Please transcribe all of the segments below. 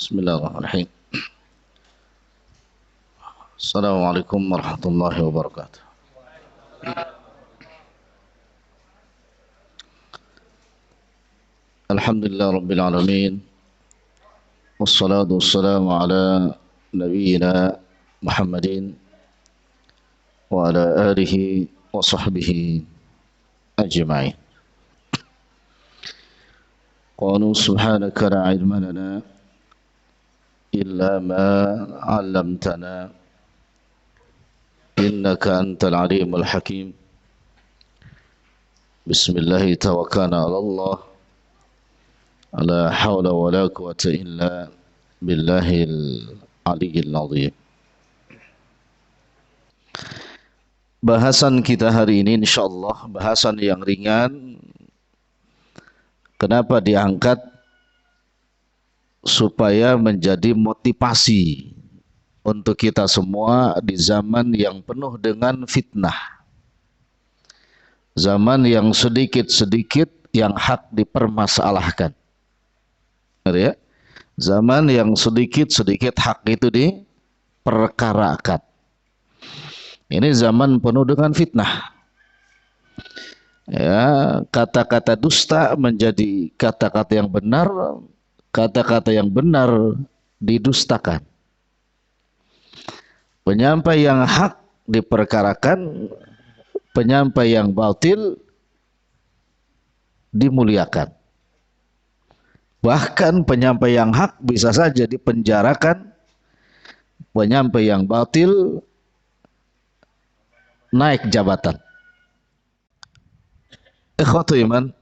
Bismillahirrahmanirrahim. Assalamualaikum warahmatullahi wabarakatuh. Alhamdulillah rabbil alamin. Wassalatu wassalamu ala nabiyyina Muhammadin wa ala alihi wa sahbihi ajma'in. Qalu subhanaka la ilma lana illa ma 'allamtana innaka antal alimul hakim. Bismillah tawakkalna 'ala Allah. La haula wa la quwata illa billahil aliyyil azim. Bahasan kita hari ini insyaallah bahasan yang ringan. Kenapa diangkat? Supaya menjadi motivasi untuk kita semua di zaman yang penuh dengan fitnah. Zaman yang sedikit-sedikit yang hak dipermasalahkan. Ya? Zaman yang sedikit-sedikit hak itu diperkarakan. Ini zaman penuh dengan fitnah. Ya, kata-kata dusta menjadi kata-kata yang benar, kata-kata yang benar didustakan. Penyampai yang hak diperkarakan, penyampai yang batil dimuliakan. Bahkan penyampai yang hak bisa saja dipenjarakan, penyampai yang batil naik jabatan. Ikhwatu iman,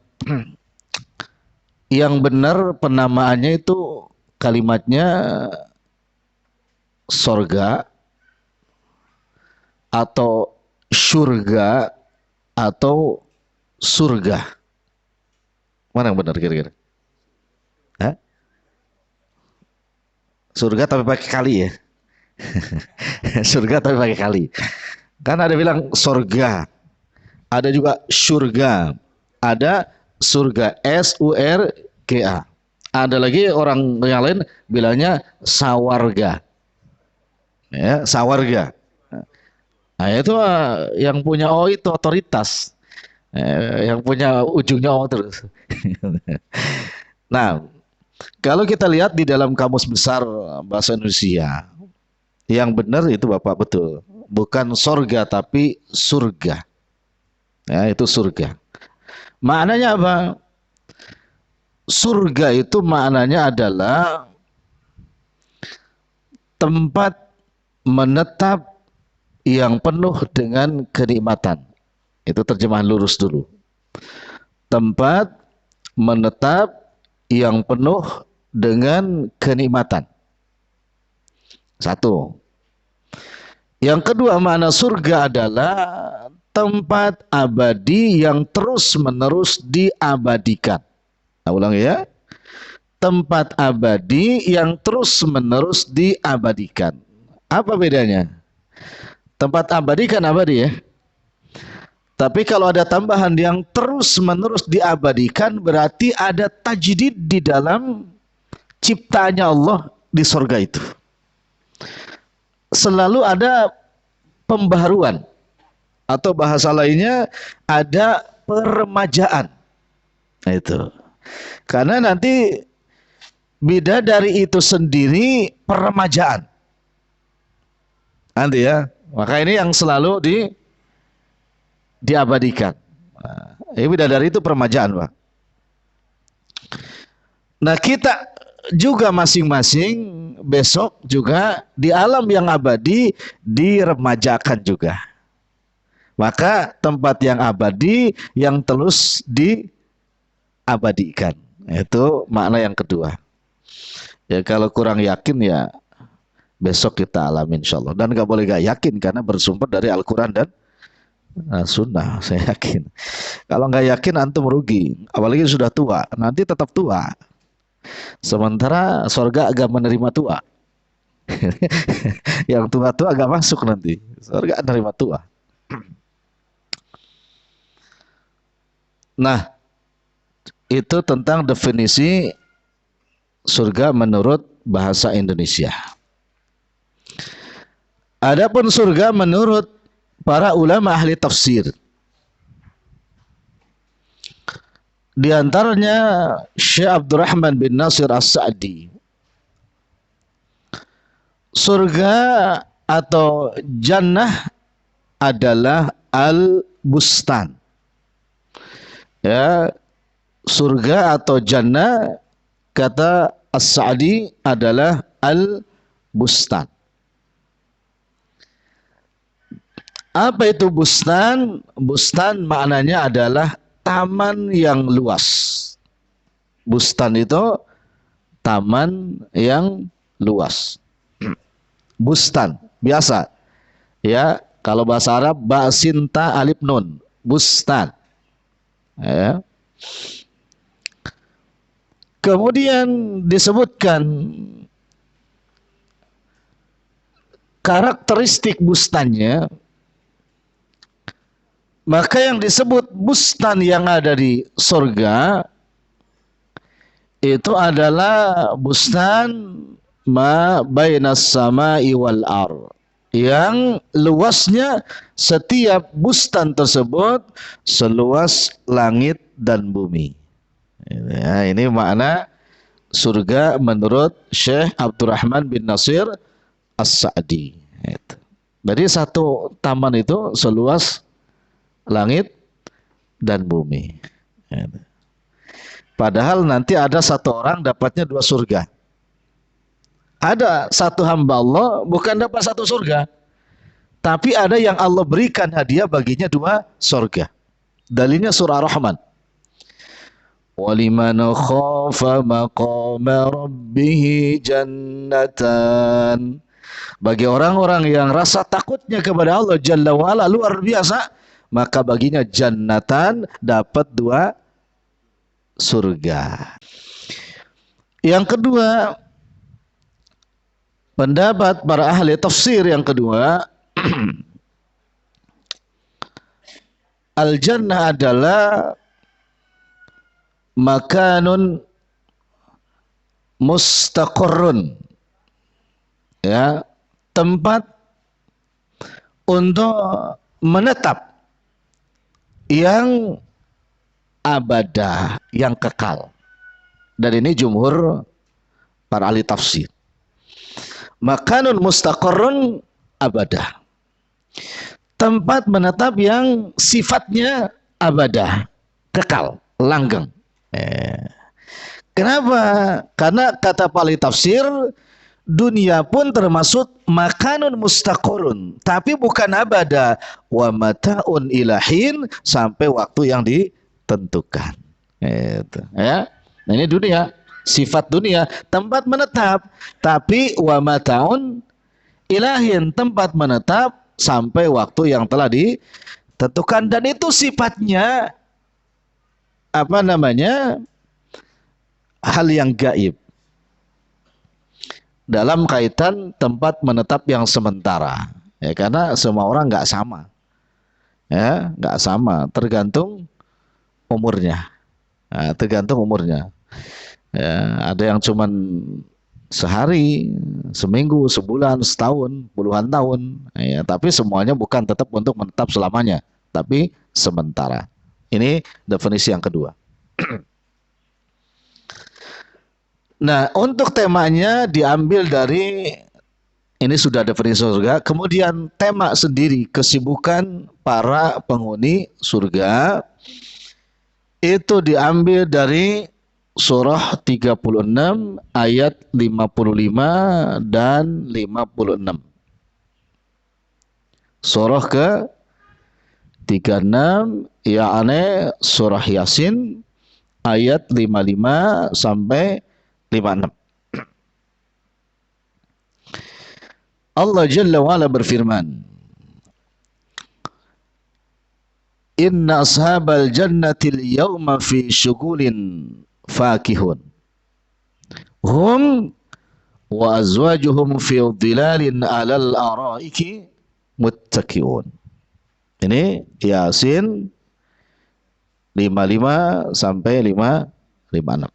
yang benar penamaannya itu kalimatnya sorga atau syurga atau surga. Mana yang benar kira-kira? Hah? Surga tapi pakai kali ya. Surga tapi pakai kali. Kan ada bilang sorga, ada juga surga, ada surga S-U-R-G-A. Ada lagi orang yang lain bilangnya sawarga. Ya, sawarga. Nah, itu yang punya O itu otoritas. Yang punya ujungnya O terus. Nah, kalau kita lihat di dalam kamus besar bahasa Indonesia, yang benar itu Bapak betul. Bukan sorga tapi surga. Ya, itu surga. Maknanya apa? Surga itu maknanya adalah tempat menetap yang penuh dengan kenikmatan. Itu terjemahan lurus dulu. Tempat menetap yang penuh dengan kenikmatan. Satu. Yang kedua, makna surga adalah tempat abadi yang terus-menerus diabadikan. Nah, ulang ya. Tempat abadi yang terus-menerus diabadikan. Apa bedanya? Tempat abadi kan abadi ya. Tapi kalau ada tambahan yang terus-menerus diabadikan, berarti ada tajdid di dalam ciptaannya Allah di surga itu. Selalu ada pembaharuan. Atau bahasa lainnya ada peremajaan. Nah, itu. Karena nanti bidadari itu sendiri peremajaan. Nanti ya. Maka ini yang selalu diabadikan. Nah, bidadari itu peremajaan, Pak. Nah, kita juga masing-masing besok juga di alam yang abadi diremajakan juga. Maka tempat yang abadi yang terus diabadikan. Itu makna yang kedua. Ya kalau kurang yakin ya besok kita alami insyaallah. Dan gak boleh gak yakin karena bersumber dari Al-Quran dan Sunnah. Saya yakin. Kalau gak yakin antum rugi. Apalagi sudah tua. Nanti tetap tua. Sementara surga agak menerima tua. Yang tua-tua agak masuk nanti. Surga menerima tua. Nah, itu tentang definisi surga menurut bahasa Indonesia. Adapun surga menurut para ulama ahli tafsir, di antaranya Syekh Abdurrahman bin Nasir As-Sa'di, surga atau jannah adalah al-bustan. Ya, surga atau jannah kata As-Sa'di adalah al-bustan. Apa itu bustan? Bustan maknanya adalah taman yang luas. Bustan itu taman yang luas. Bustan biasa. Ya, kalau bahasa Arab ba sinta alif nun, bustan. Ya. Kemudian disebutkan karakteristik bustannya. Maka yang disebut bustan yang ada di surga itu adalah bustan ma bainas samai wal ar, yang luasnya setiap bustan tersebut seluas langit dan bumi. Ya, ini makna surga menurut Syekh Abdurrahman bin Nasir As-Sa'di. Jadi satu taman itu seluas langit dan bumi. Padahal nanti ada satu orang dapatnya dua surga. Ada satu hamba Allah bukan dapat satu surga, tapi ada yang Allah berikan hadiah baginya dua surga. Dalilnya surah Rahman. وَلِمَنْ خَافَ مَقَامَ رَبِّهِ جَنَّتَانِ. Bagi orang-orang yang rasa takutnya kepada Allah Jalla wa'ala luar biasa, maka baginya jannatan, dapat dua surga. Yang kedua, pendapat para ahli tafsir yang kedua, al-jannah adalah makanun mustaqarrun, ya, tempat untuk menetap yang abadah, yang kekal. Dan ini jumhur para ahli tafsir. Makanun mustaqarrun abadah, tempat menetap yang sifatnya abadah, kekal, langgeng. Kenapa? Karena kata para ahli tafsir, dunia pun termasuk makanun mustaqarrun, tapi bukan abada, wa mata'un ilahin, sampai waktu yang ditentukan. Itu, ya. Nah, ini dunia, sifat dunia, tempat menetap, tapi wa mata'un ilahin, tempat menetap sampai waktu yang telah ditentukan, dan itu sifatnya apa namanya? Hal yang gaib dalam kaitan tempat menetap yang sementara, ya, karena semua orang nggak sama, ya, nggak sama, tergantung umurnya, nah, tergantung umurnya, ya, ada yang cuman sehari, seminggu, sebulan, setahun, puluhan tahun, ya, tapi semuanya bukan tetap untuk menetap selamanya, tapi sementara. Ini definisi yang kedua. Nah, untuk temanya diambil dari, ini sudah definisi surga, kemudian tema sendiri, kesibukan para penghuni surga, itu diambil dari surah 36 ayat 55 dan 56. Surah ke 36, yakni surah Yasin ayat 55 sampai 56. Allah Jalla wa'ala berfirman, Inna ashabal jannatil yawma fi syugulin fakihun hum wa azwajuhum fi dhilalin alal araiki muttaqiun. Ini Yasin 55 sampai 56.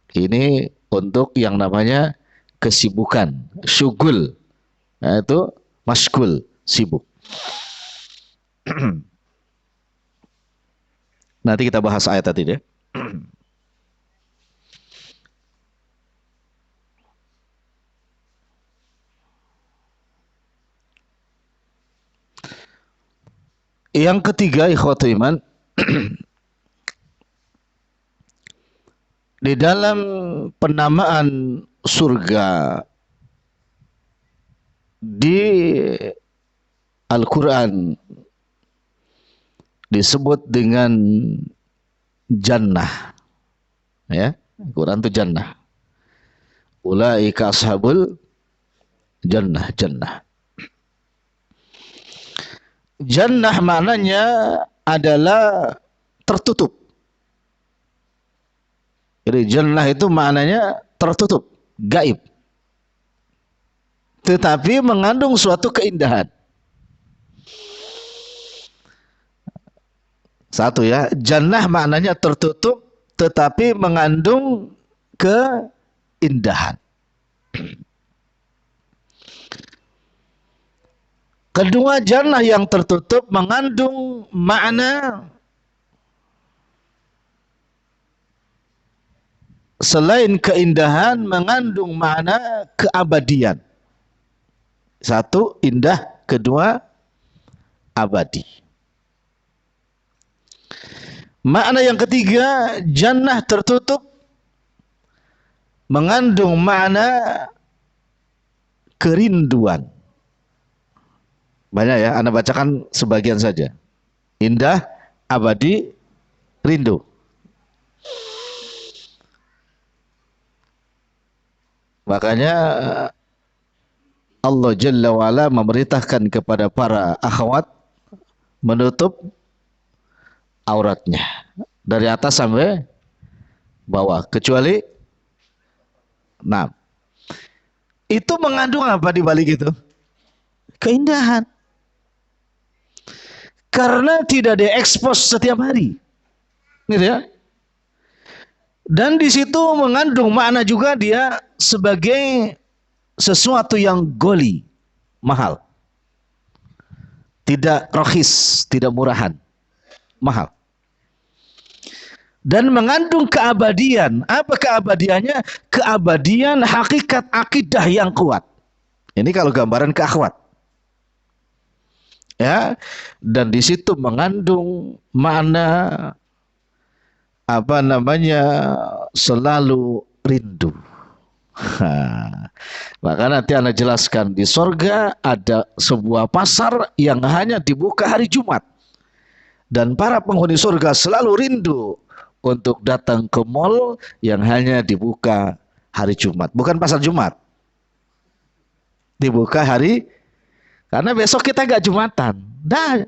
Ini untuk yang namanya kesibukan, syugul. Nah, itu maskul, sibuk. Nanti kita bahas ayat tadi deh. Yang ketiga, ikhwatu iman, di dalam penamaan surga di Al-Quran disebut dengan jannah. Ya, Quran itu jannah. Ulaika ashabul jannah, jannah. Jannah maknanya adalah tertutup. Jadi jannah itu maknanya tertutup, gaib. Tetapi mengandung suatu keindahan. Satu ya, jannah maknanya tertutup tetapi mengandung keindahan. Kedua, jannah yang tertutup mengandung makna selain keindahan, mengandung makna keabadian. Satu, indah. Kedua, abadi. Makna yang ketiga, jannah tertutup mengandung makna kerinduan. Banyak ya, Anda bacakan sebagian saja. Indah, abadi, rindu. Makanya Allah Jalla wa'ala memerintahkan kepada para akhwat menutup auratnya dari atas sampai bawah, kecuali itu mengandung apa di balik itu? Keindahan. Karena tidak diekspos setiap hari. Gitu ya. Dan di situ mengandung makna juga dia sebagai sesuatu yang goli, mahal. Tidak rohis, tidak murahan. Mahal. Dan mengandung keabadian. Apa keabadiannya? Keabadian hakikat akidah yang kuat. Ini kalau gambaran ke akhwat. Ya, dan di situ mengandung makna apa namanya selalu rindu. Maka nanti Anda jelaskan di sorga ada sebuah pasar yang hanya dibuka hari Jumat dan para penghuni surga selalu rindu untuk datang ke mall yang hanya dibuka hari Jumat, bukan pasar Jumat, dibuka hari. Karena besok kita gak Jumatan. Dah,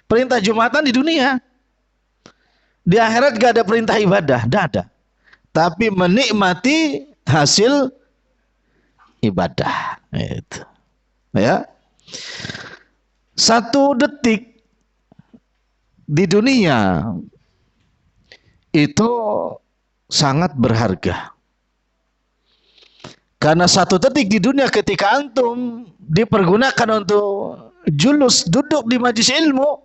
perintah Jumatan di dunia. Di akhirat gak ada perintah ibadah. Dah ada. Tapi menikmati hasil ibadah. Itu. Ya. 1 detik di dunia itu sangat berharga. Karena 1 detik di dunia ketika antum dipergunakan untuk julus duduk di majlis ilmu,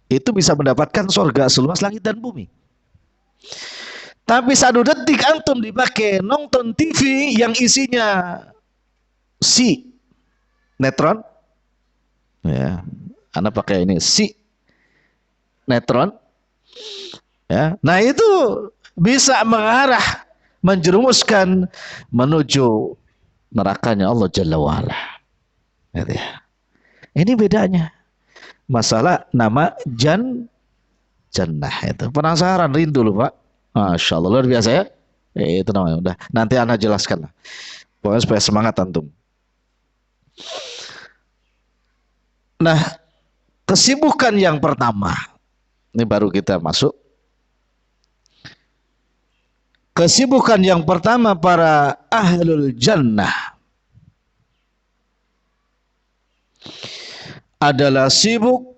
itu bisa mendapatkan surga seluas langit dan bumi. Tapi 1 detik antum dipakai nonton TV yang isinya netron, ya, Anda pakai ini netron, ya, nah itu bisa mengarah, menjerumuskan menuju nerakanya Allah Jalla wa'ala. Ini bedanya. Masalah nama jannah itu. Penasaran, rindu loh Pak. Masya Allah, luar biasa ya. Itu namanya. Udah, nanti Anda jelaskan lah. Pokoknya supaya semangat antum. Nah, kesibukan yang pertama. Ini baru kita masuk. Kesibukan yang pertama para ahlul jannah adalah sibuk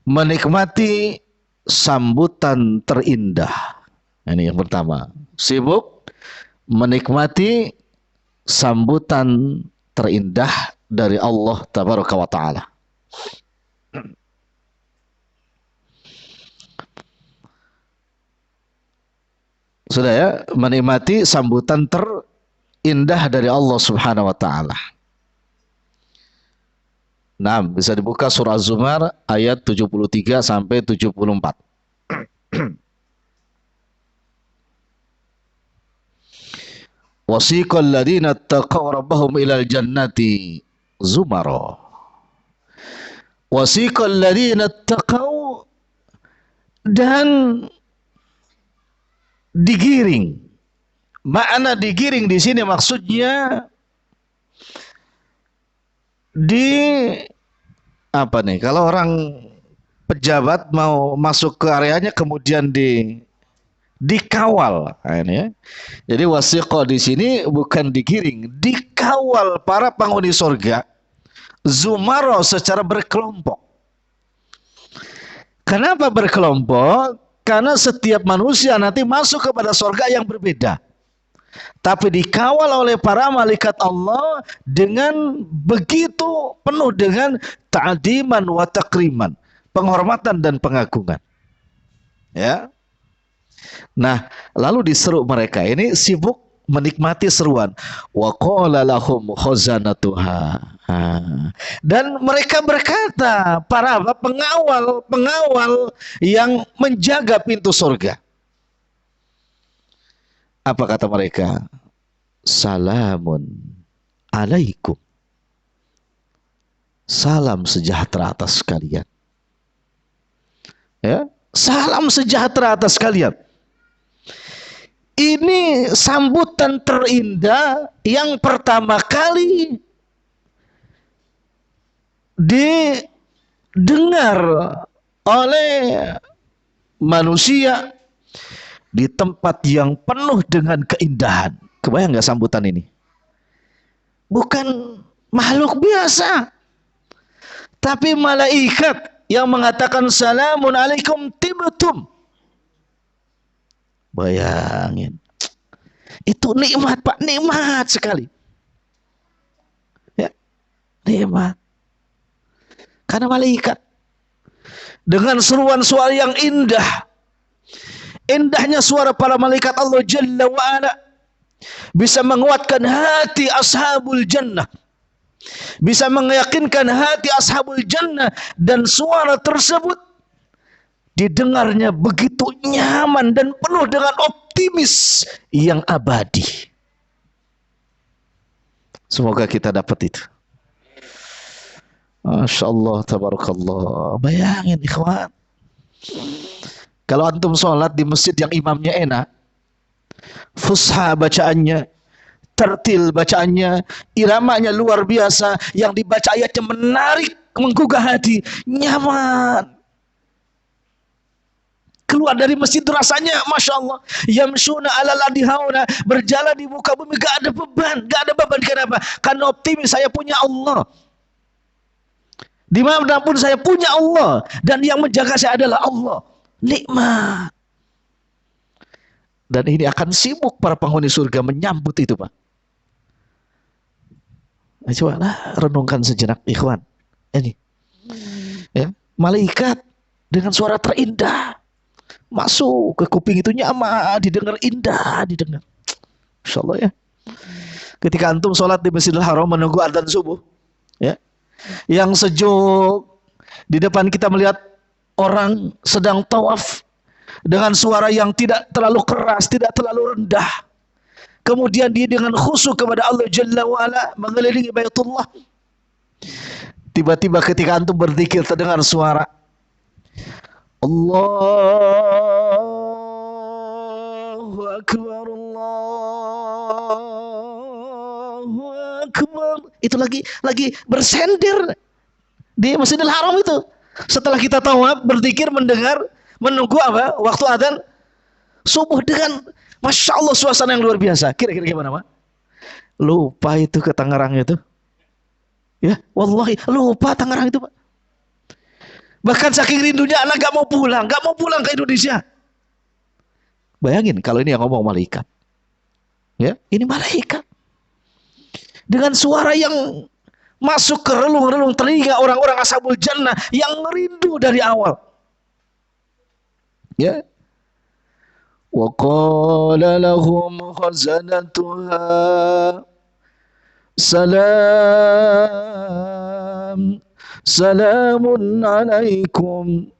menikmati sambutan terindah Ini yang pertama. Sibuk menikmati sambutan terindah dari Allah Tabaraka wa Ta'ala. Sudah ya, menikmati sambutan terindah dari Allah Subhanahu wa Ta'ala. Nah, bisa dibuka surah Az-Zumar ayat 73 sampai 74. Wasiqal ladzina taqaw rabbahum ilal jannati zumara. Wasiqal ladzina taqaw, dan digiring. Makna digiring di sini maksudnya di apa nih? Kalau orang pejabat mau masuk ke areanya kemudian dikawal. Nah, ini ya. Jadi wasiqah di sini bukan digiring, dikawal para penghuni surga zumaro secara berkelompok. Kenapa berkelompok? Karena setiap manusia nanti masuk kepada surga yang berbeda. Tapi dikawal oleh para malaikat Allah dengan begitu penuh dengan ta'diman wa takriman, penghormatan dan pengagungan. Ya. Nah, lalu diseru mereka ini sibuk menikmati seruan. Wa qala lahum khazanatuha. Dan mereka berkata, para pengawal yang menjaga pintu surga. Apa kata mereka? Salamun alaikum. Salam sejahtera atas kalian. Ya, salam sejahtera atas kalian. Ini sambutan terindah yang pertama kali didengar oleh manusia di tempat yang penuh dengan keindahan. Kebayang nggak sambutan ini? Bukan makhluk biasa, tapi malaikat yang mengatakan salamun alaikum tibtum. Bayangin, itu nikmat Pak, nikmat sekali. Ya, nikmat. Karena malaikat dengan seruan suara yang indah, indahnya suara para malaikat Allah Jalla wa Ala bisa menguatkan hati ashabul jannah, bisa meyakinkan hati ashabul jannah, dan suara tersebut didengarnya begitu nyaman dan penuh dengan optimis yang abadi. Semoga kita dapat itu. Masya Allah, tabarakallah. Bayangin ikhwan, kalau antum sholat di masjid yang imamnya enak, fusha bacaannya, tertil bacaannya, iramanya luar biasa, yang dibaca ayatnya menarik, menggugah hati, nyaman. Keluar dari masjid rasanya Masya Allah, yamshuna ala ladihauna, berjalan di muka bumi gak ada beban, gak ada beban. Kenapa? Karena optimis, saya punya Allah, dimanapun saya punya Allah, dan yang menjaga saya adalah Allah. Nikmat. Dan ini akan sibuk para penghuni surga menyambut itu Pak. Nah, coba lah renungkan sejenak ikhwan. Ini ya, malaikat dengan suara terindah masuk ke kuping itu, nyaman, didengar, indah didengar. Masya Allah ya. Ketika antum sholat di Masjidil Haram menunggu adzan subuh, ya, yang sejuk, di depan kita melihat orang sedang tawaf dengan suara yang tidak terlalu keras, tidak terlalu rendah. Kemudian dia dengan khusyuk kepada Allah Jalla wa Ala mengelilingi Baitullah. Tiba-tiba ketika antum berzikir terdengar suara Allahu Akbar, Allahu Akbar. Itu lagi bersender di Masjidil Haram itu. Setelah kita tawaf, berzikir, menunggu apa? Waktu adzan subuh dengan Masya Allah suasana yang luar biasa. Kira-kira gimana Pak? Lupa itu ke Tangerang itu. Ya, wallahi lupa Tangerang itu Pak. Bahkan saking rindunya anak gak mau pulang ke Indonesia. Bayangin kalau ini yang ngomong malaikat. Ya, ini malaikat. Dengan suara yang masuk ke relung-relung telinga orang-orang ashabul jannah yang rindu dari awal. Ya. Wa qala lahum khazanatuha salam salamun alaikum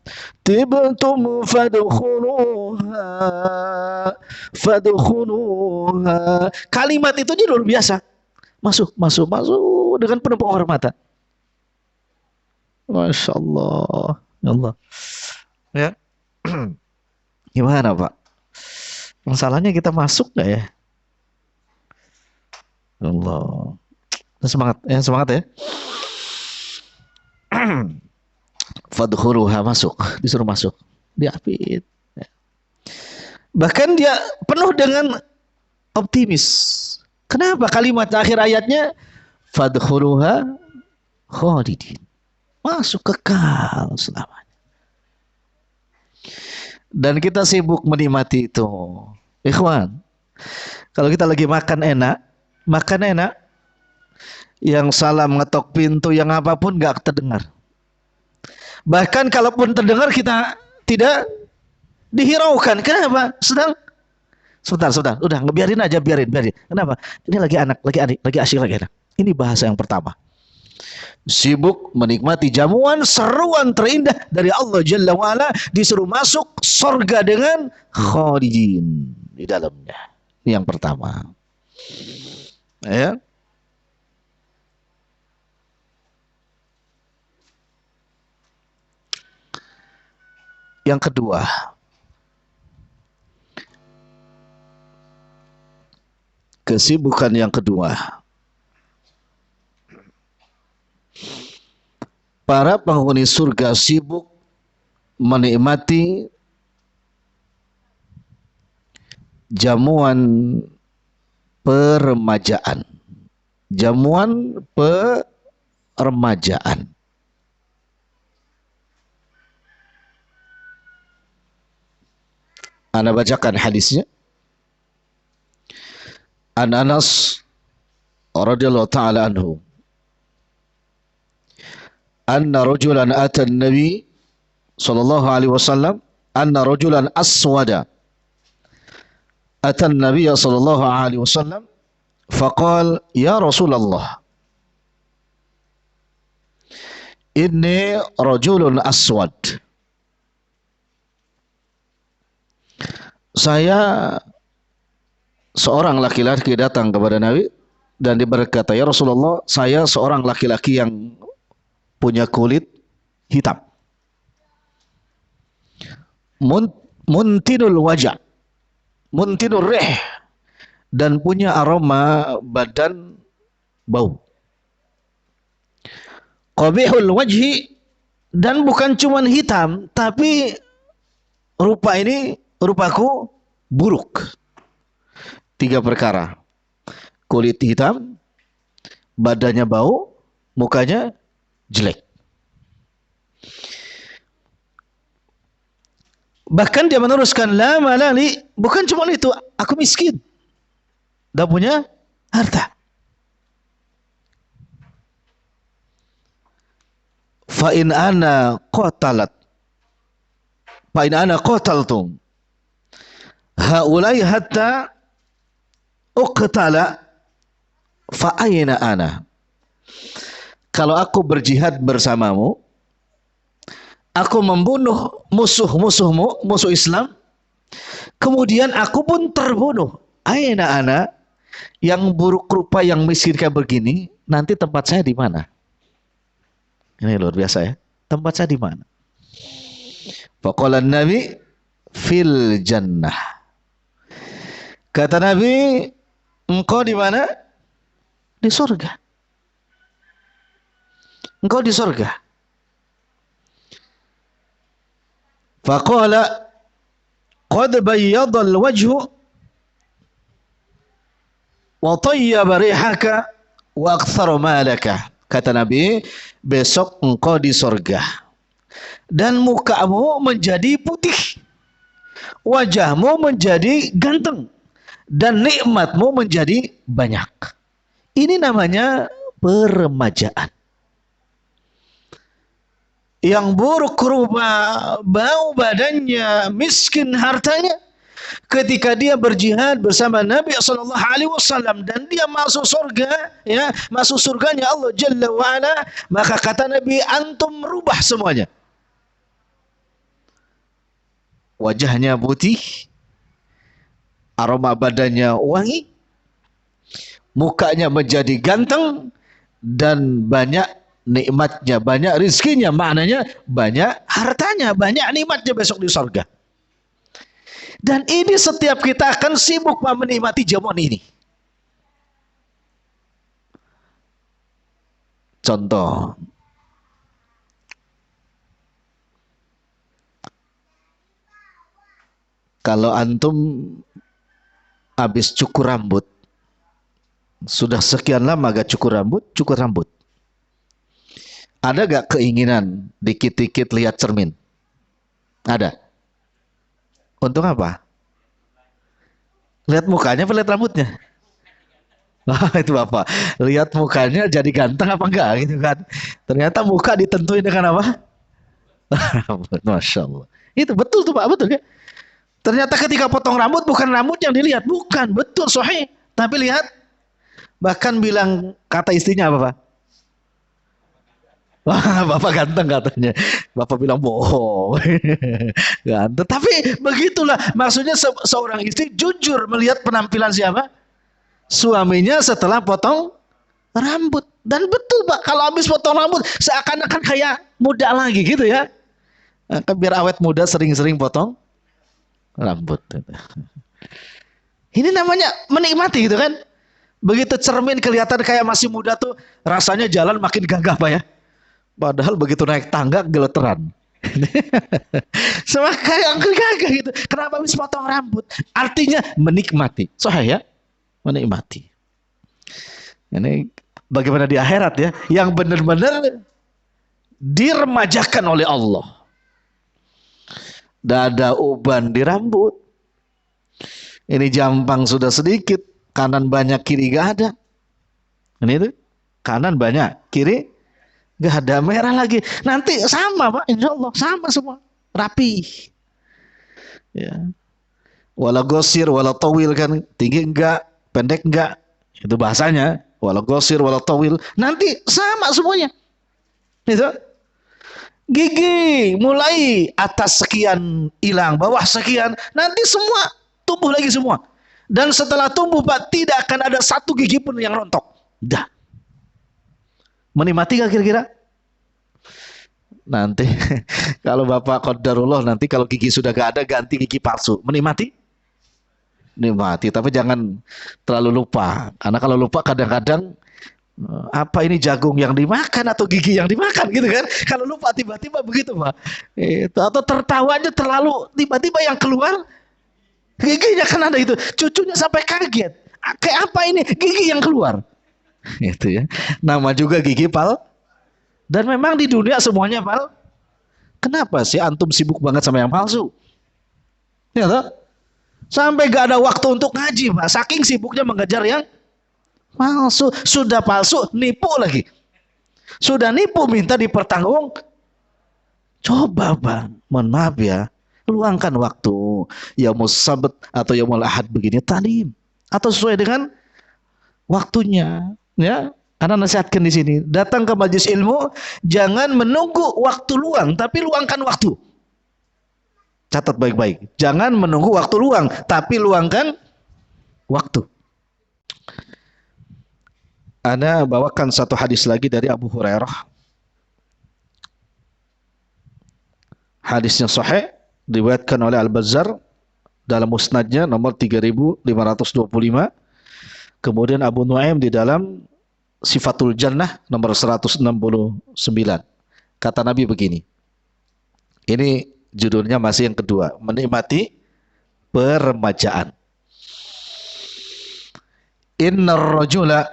tibtum fadkhuluha. Kalimat itu luar biasa. Masuk dengan penuh penghormatan. Masya Allah. Allah. Ya. Gimana Pak? Masalahnya kita masuk nggak ya? Allah. Semangat ya. Fadkhuluha, masuk, disuruh masuk, diapit. Bahkan dia penuh dengan optimis. Kenapa kalimat akhir ayatnya fadkhuluha khalidin, masuk kekal selamanya. Dan kita sibuk menikmati itu. Ikhwan, kalau kita lagi makan enak, yang salam ngetok pintu, yang apapun gak terdengar. Bahkan kalaupun terdengar kita tidak dihiraukan. Kenapa? Sebentar, udah ngebiarin aja, biarin. Kenapa? Ini lagi adik, lagi asyik, lagi enak. Ini bahasa yang pertama. Sibuk menikmati jamuan seruan terindah dari Allah Jalla wa'ala, disuruh masuk surga dengan khalidin di dalamnya. Ini yang pertama. Ya. Yang kedua, kesibukan yang kedua, para penghuni surga sibuk menikmati jamuan peremajaan. Jamuan peremajaan. Ana bacakan hadisnya. An Anas radhiyallahu ta'ala anhu, anna rajulan ata an-nabi sallallahu alaihi wasallam, anna rajulan aswada ata an-nabiy sallallahu alaihi wasallam faqala ya Rasulullah inni rajulun aswad. Saya seorang laki-laki datang kepada Nabi dan dia berkata, ya Rasulullah, saya seorang laki-laki yang punya kulit hitam, muntinul wajah, muntinul rih, dan punya aroma badan bau. Qabihul wajhi, dan bukan cuman hitam, tapi rupaku buruk. 3 perkara. Kulit hitam, badannya bau, mukanya jelek. Bahkan dia meneruskan, la malali, bukan cuma itu, aku miskin, gak punya harta. Fa in ana qataltum haulai hatta uqtala fa ayna ana. Kalau aku berjihad bersamamu, aku membunuh musuh-musuhmu, musuh Islam, kemudian aku pun terbunuh, ayna ana, yang buruk rupa, yang miskin kayak begini, nanti tempat saya di mana? Ini luar biasa ya. Tempat saya di mana? Faqala Nabi fil jannah. Kata Nabi, engkau di mana? Di surga. Engkau di surga. Faqala qad bayyada al-wajhu wa tayyaba rihaka wa aktsara malaka. Kata Nabi, besok engkau di surga dan mukamu menjadi putih wajahmu menjadi ganteng dan nikmatmu menjadi banyak. Ini namanya peremajaan. Yang buruk rupa, bau badannya, miskin hartanya, ketika dia berjihad bersama Nabi sallallahu alaihi wasallam dan dia masuk surga, ya, masuk surganya Allah Jalla wa ala, maka kata Nabi, antum rubah semuanya. Wajahnya putih, aroma badannya wangi, mukanya menjadi ganteng, dan banyak nikmatnya, banyak rizkinya, maknanya banyak hartanya, banyak nikmatnya besok di surga. Dan ini setiap kita akan sibuk menikmati zaman ini. Contoh, kalau antum habis cukur rambut, sudah sekian lama gak cukur rambut, cukur rambut. Ada gak keinginan dikit-dikit lihat cermin? Ada. Untuk apa? Lihat mukanya apa lihat rambutnya? Itu Bapak. Lihat mukanya jadi ganteng apa enggak gitu kan. Ternyata muka ditentuin dengan apa? Rambut. Masya Allah. Itu betul tuh Pak, betul ya. Ternyata ketika potong rambut bukan rambut yang dilihat, bukan, betul sahih. Tapi lihat, bahkan bilang kata istrinya apa Pak? Wah, Bapak ganteng katanya. Bapak bilang bohong. Ganteng. Tapi begitulah maksudnya seorang istri jujur melihat penampilan siapa? Suaminya setelah potong rambut. Dan betul Pak, kalau habis potong rambut seakan-akan kayak muda lagi gitu ya. Biar awet muda sering-sering potong rambut. Ini namanya menikmati gitu kan. Begitu cermin kelihatan kayak masih muda tuh, rasanya jalan makin gagah Pak ya. Padahal begitu naik tangga geleteran. Sama kayak gagah gitu. Kenapa habis potong rambut? Artinya menikmati. Sahih ya? Menikmati. Ini bagaimana di akhirat ya? Yang benar-benar diremajakan oleh Allah. Dada uban di rambut. Ini jampang sudah sedikit, kanan banyak, kiri gak ada. Ini tuh, kanan banyak, kiri gak ada, merah lagi. Nanti sama Pak, insya Allah sama semua, rapi. Ya. Wala gosir, wala tawil kan, tinggi enggak, pendek enggak, itu bahasanya. Wala gosir, wala tawil, nanti sama semuanya. Itu. Gigi mulai atas sekian hilang, bawah sekian, nanti semua tumbuh lagi semua. Dan setelah tumbuh Pak, tidak akan ada satu gigi pun yang rontok. Dah. Menikmati gak kira-kira? Nanti kalau Bapak qadarullah, nanti kalau gigi sudah gak ada, ganti gigi palsu. Menikmati? Menikmati, tapi jangan terlalu lupa. Karena kalau lupa kadang-kadang apa ini jagung yang dimakan atau gigi yang dimakan gitu kan. Kalau lupa tiba-tiba begitu Pak. Itu, atau tertawanya terlalu tiba-tiba yang keluar giginya kan ada itu. Cucunya sampai kaget. Kayak apa ini? Gigi yang keluar. Itu ya. Nama juga gigi pal. Dan memang di dunia semuanya pal. Kenapa sih antum sibuk banget sama yang palsu? Ya toh? Sampai gak ada waktu untuk ngaji Pak. Saking sibuknya mengejar yang palsu. Sudah palsu, nipu lagi. Sudah nipu minta dipertanggung. Coba Bang, mohon maaf ya, luangkan waktu yaumul sabt atau yaumul ahad begini tadi, atau sesuai dengan waktunya, ya. Karena nasihatkan di sini, datang ke majelis ilmu jangan menunggu waktu luang, tapi luangkan waktu. Catat baik-baik, jangan menunggu waktu luang, tapi luangkan waktu. Ana bawakan satu hadis lagi dari Abu Hurairah. Hadisnya sahih, diriwayatkan oleh Al-Bazzar dalam musnadnya nomor 3525. Kemudian Abu Nuaim di dalam Sifatul Jannah nomor 169. Kata Nabi begini. Ini judulnya masih yang kedua, menikmati peremajaan. Innar rajula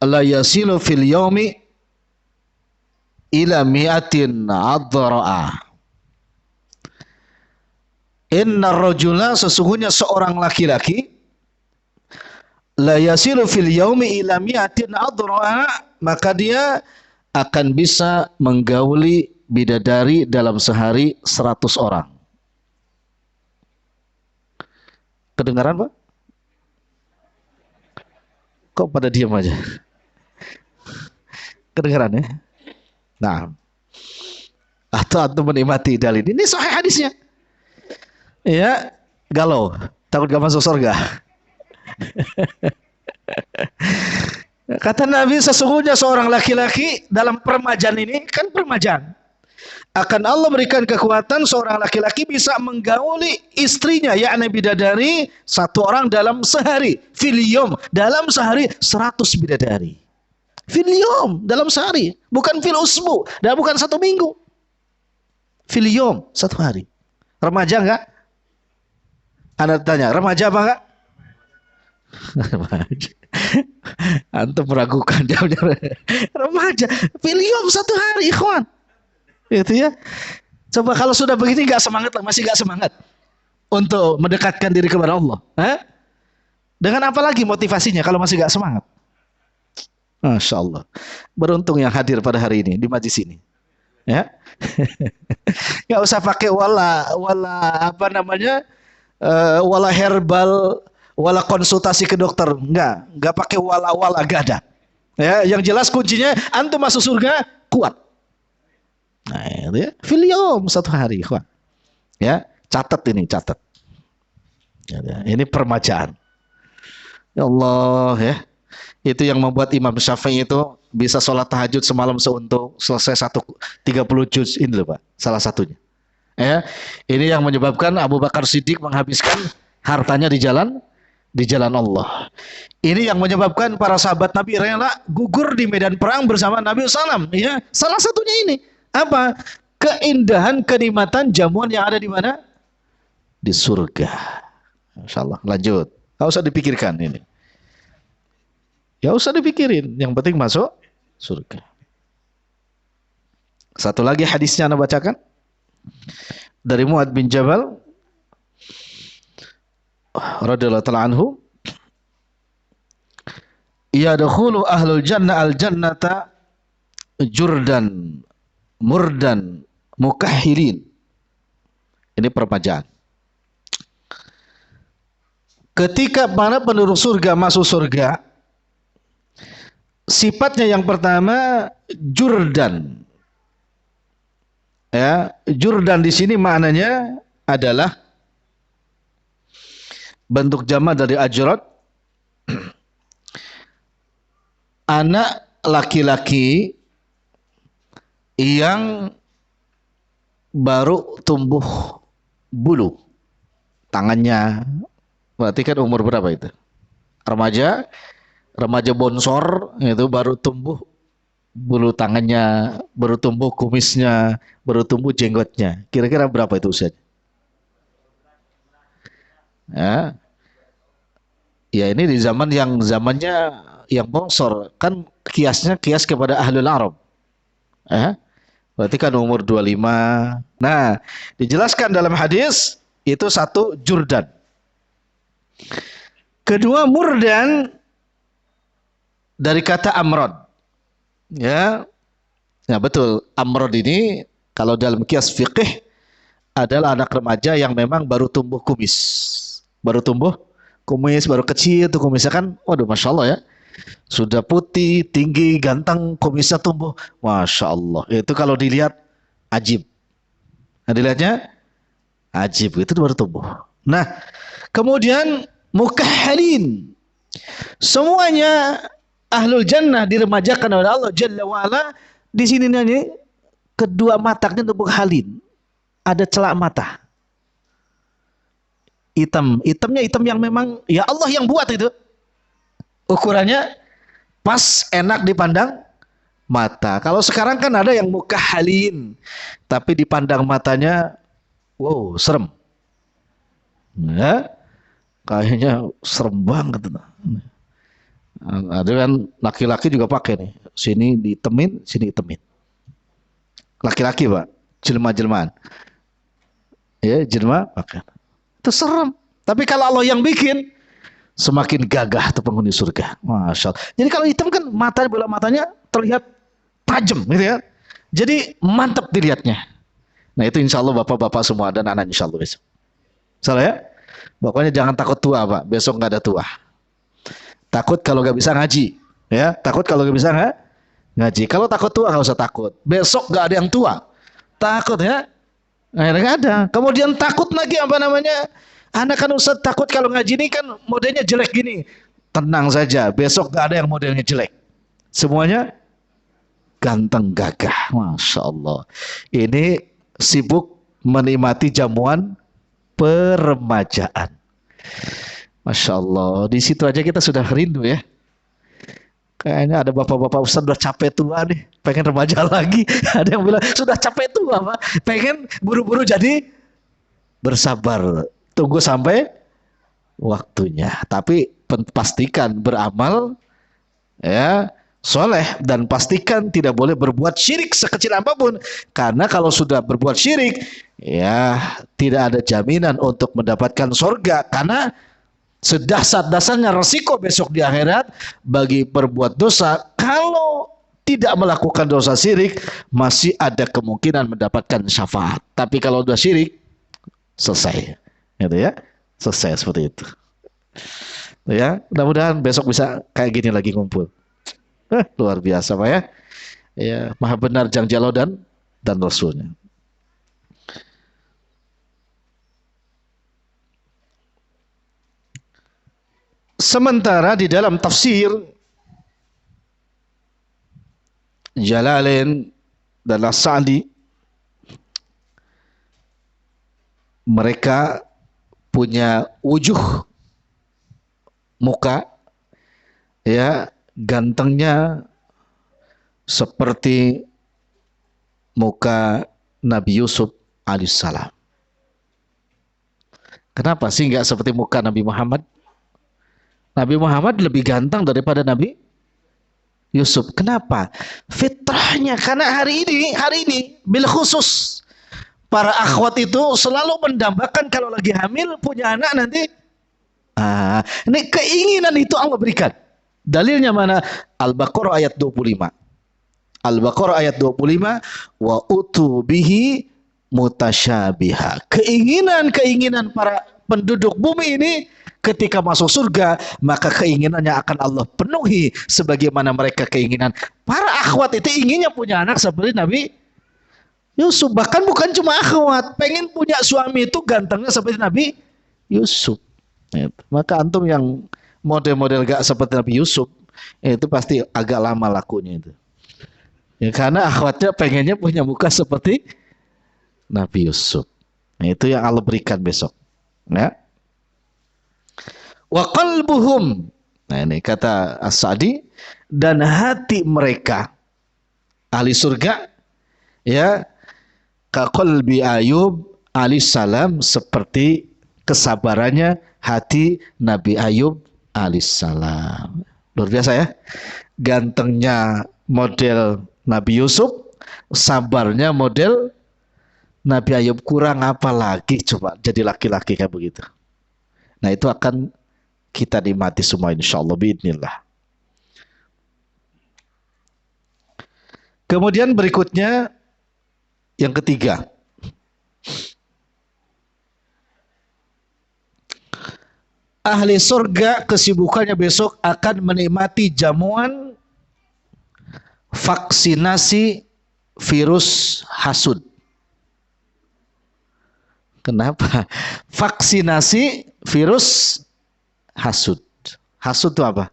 la yasilu fil yaumi ila mi'atin adra'a. Inna rajula, sesungguhnya seorang laki-laki, la yasilu fil yaumi ila mi'atin adra, maka dia akan bisa menggauli bidadari dalam sehari 100 orang. Kedengaran, Pak? Kok pada diam aja? Kedengaran ya? Nah, atau antum menikmati dalil ini sahih hadisnya. Ya, galau, takut gak masuk surga. Kata Nabi, sesungguhnya seorang laki-laki dalam permajaan ini, kan permajaan, akan Allah berikan kekuatan seorang laki-laki bisa menggauli istrinya, yakni bidadari 1 orang dalam sehari. Filium, dalam sehari 100 bidadari. Filium, dalam sehari, bukan fil usbu, dan bukan 1 minggu. Filium, 1 hari. Remaja enggak? Anda tanya, remaja apa enggak? Remaja. Antum meragukan jawabnya. Remaja, filium 1 hari, ikhwan. Itu ya. Coba kalau sudah begini nggak semangat, masih nggak semangat untuk mendekatkan diri kepada Allah. Dengan apa lagi motivasinya kalau masih nggak semangat? Masya Allah. Beruntung yang hadir pada hari ini di majlis ini. Ya, nggak usah pakai wala apa namanya, wala herbal, wala konsultasi ke dokter. Nggak pakai wala gak ada. Ya, yang jelas kuncinya antum masuk surga kuat. Nah, itu ya, filium 1 hari, ikhwan. Ya, catat ini, catat. Ya, ini permajaan. Ya Allah, ya. Itu yang membuat Imam Syafi'i itu bisa sholat tahajud semalam seuntuk, selesai 30 juz, ini loh Pak, salah satunya. Ya, ini yang menyebabkan Abu Bakar Siddiq menghabiskan hartanya di jalan Allah. Ini yang menyebabkan para sahabat Nabi rela gugur di medan perang bersama Nabi SAW. Ya, salah satunya ini. Apa? Keindahan, kenikmatan jamuan yang ada di mana? Di surga. Masya Allah. Lanjut. Gak usah dipikirkan ini. Ya usah dipikirin. Yang penting masuk surga. Satu lagi hadisnya Anda bacakan. Dari Mu'ad bin Jabal radhiyallahu ta'ala anhu. Yadkhulu ahlul jannah al-jannata jurdan murdan mukahhirin. Ini permajaan. Ketika para penduduk surga masuk surga, sifatnya yang pertama jurdan. Ya, jurdan di sini maknanya adalah bentuk jamak dari ajrad, anak laki-laki yang baru tumbuh bulu tangannya. Berarti kan umur berapa itu? Remaja bonsor itu baru tumbuh bulu tangannya, baru tumbuh kumisnya, baru tumbuh jenggotnya. Kira-kira berapa itu usianya? Ya, ya ini di zamannya yang bonsor, kan kias kepada ahlul Arab. Berarti kan umur 25. Nah, dijelaskan dalam hadis itu 1 jurdan. Kedua murdan dari kata amrod. Ya. Ya betul, amrod ini kalau dalam kias fiqih adalah anak remaja yang memang baru tumbuh kumis. Baru tumbuh kumis, baru kecil tuh kumisnya kan. Waduh, Masya Allah ya. Sudah putih, tinggi, ganteng, kumisnya tumbuh. Masya Allah. Itu kalau dilihat ajib. Nah, dilihatnya ajib. Itu baru tumbuh. Nah, kemudian mukahhalin. Semuanya ahlul jannah diremajakan oleh Allah Jalla wa'ala. Di sini nih, kedua matanya tumbuh halin. Ada celak mata. Hitamnya hitam yang memang ya Allah yang buat itu. Ukurannya pas, enak dipandang mata. Kalau sekarang kan ada yang mukahhalin, tapi dipandang matanya, wow, serem. Ya, kayaknya serem banget. Ada kan laki-laki juga pakai nih. Sini ditemin, sini ditemin. Laki-laki Pak, jelma-jelmaan. Ya, jelma pakai. Itu serem. Tapi kalau Allah yang bikin, semakin gagah tuh penghuni surga. Masya Allah. Jadi kalau hitam kan bola matanya terlihat tajam gitu ya. Jadi mantap dilihatnya. Nah itu insya Allah bapak-bapak semua dan anak insya Allah besok. Salah ya? Pokoknya jangan takut tua Pak. Besok nggak ada tua. Takut kalau nggak bisa ngaji. Ya, takut kalau nggak bisa ngaji. Kalau takut tua nggak usah takut. Besok nggak ada yang tua. Takut ya? Akhirnya nggak ada. Kemudian takut lagi apa namanya? Anak kan Ustaz takut kalau ngaji ini kan modelnya jelek gini. Tenang saja. Besok nggak ada yang modelnya jelek. Semuanya ganteng gagah. Masya Allah. Ini sibuk menikmati jamuan peremajaan. Masya Allah. Di situ aja kita sudah rindu ya. Kayaknya ada bapak-bapak Ustaz udah capek tua nih. Pengen remaja lagi. Ada yang bilang sudah capek tua Pak. Pengen buru-buru jadi bersabar. Tunggu sampai waktunya. Tapi pastikan beramal ya soleh dan pastikan tidak boleh berbuat syirik sekecil apapun, karena kalau sudah berbuat syirik ya tidak ada jaminan untuk mendapatkan surga, karena sedasar-dasarnya resiko besok di akhirat bagi berbuat dosa. Kalau tidak melakukan dosa syirik masih ada kemungkinan mendapatkan syafaat, tapi kalau sudah syirik selesai gitu ya, selesai seperti itu ya. Mudah-mudahan besok bisa kayak gini lagi ngumpul. Luar biasa Pak ya. Ya, maha benar Jang Jalo dan Rasulnya. Sementara di dalam tafsir Jalalain dan As-Sa'di, mereka punya wujuh muka ya, gantengnya seperti muka Nabi Yusuf alaihissalam. Kenapa sih nggak seperti muka Nabi Muhammad? Nabi Muhammad lebih ganteng daripada Nabi Yusuf. Kenapa? Fitrahnya. Karena hari ini bil khusus para akhwat itu selalu mendambakan kalau lagi hamil punya anak nanti. Ini keinginan itu Allah berikan. Dalilnya mana? Al-Baqarah ayat 25. Al-Baqarah ayat 25, wa utu bihi mutasyabiha. Keinginan para penduduk bumi ini ketika masuk surga, maka keinginannya akan Allah penuhi sebagaimana mereka keinginan. Para akhwat itu inginnya punya anak seperti Nabi Yusuf. Bahkan bukan cuma akhwat, pengen punya suami itu gantengnya seperti Nabi Yusuf. Maka antum yang model-model gak seperti Nabi Yusuf itu pasti agak lama lakunya itu ya, karena akhwatnya pengennya punya muka seperti Nabi Yusuf. Nah, itu yang Allah berikan besok ya. Wa qalbuhum, nah ini kata As-Sa'di, dan hati mereka ahli surga ya, ka qalbi Ayub alaihissalam, seperti kesabarannya hati Nabi Ayub alaihissalam. Luar biasa ya. Gantengnya model Nabi Yusuf, sabarnya model Nabi Ayub. Kurang apa lagi coba jadi laki-laki kayak begitu. Nah itu akan kita nikmati semua insyaallah biidznillah. Kemudian berikutnya yang ketiga, ahli surga kesibukannya besok akan menikmati jamuan vaksinasi virus hasud. Kenapa? Vaksinasi virus hasud. Hasud itu apa?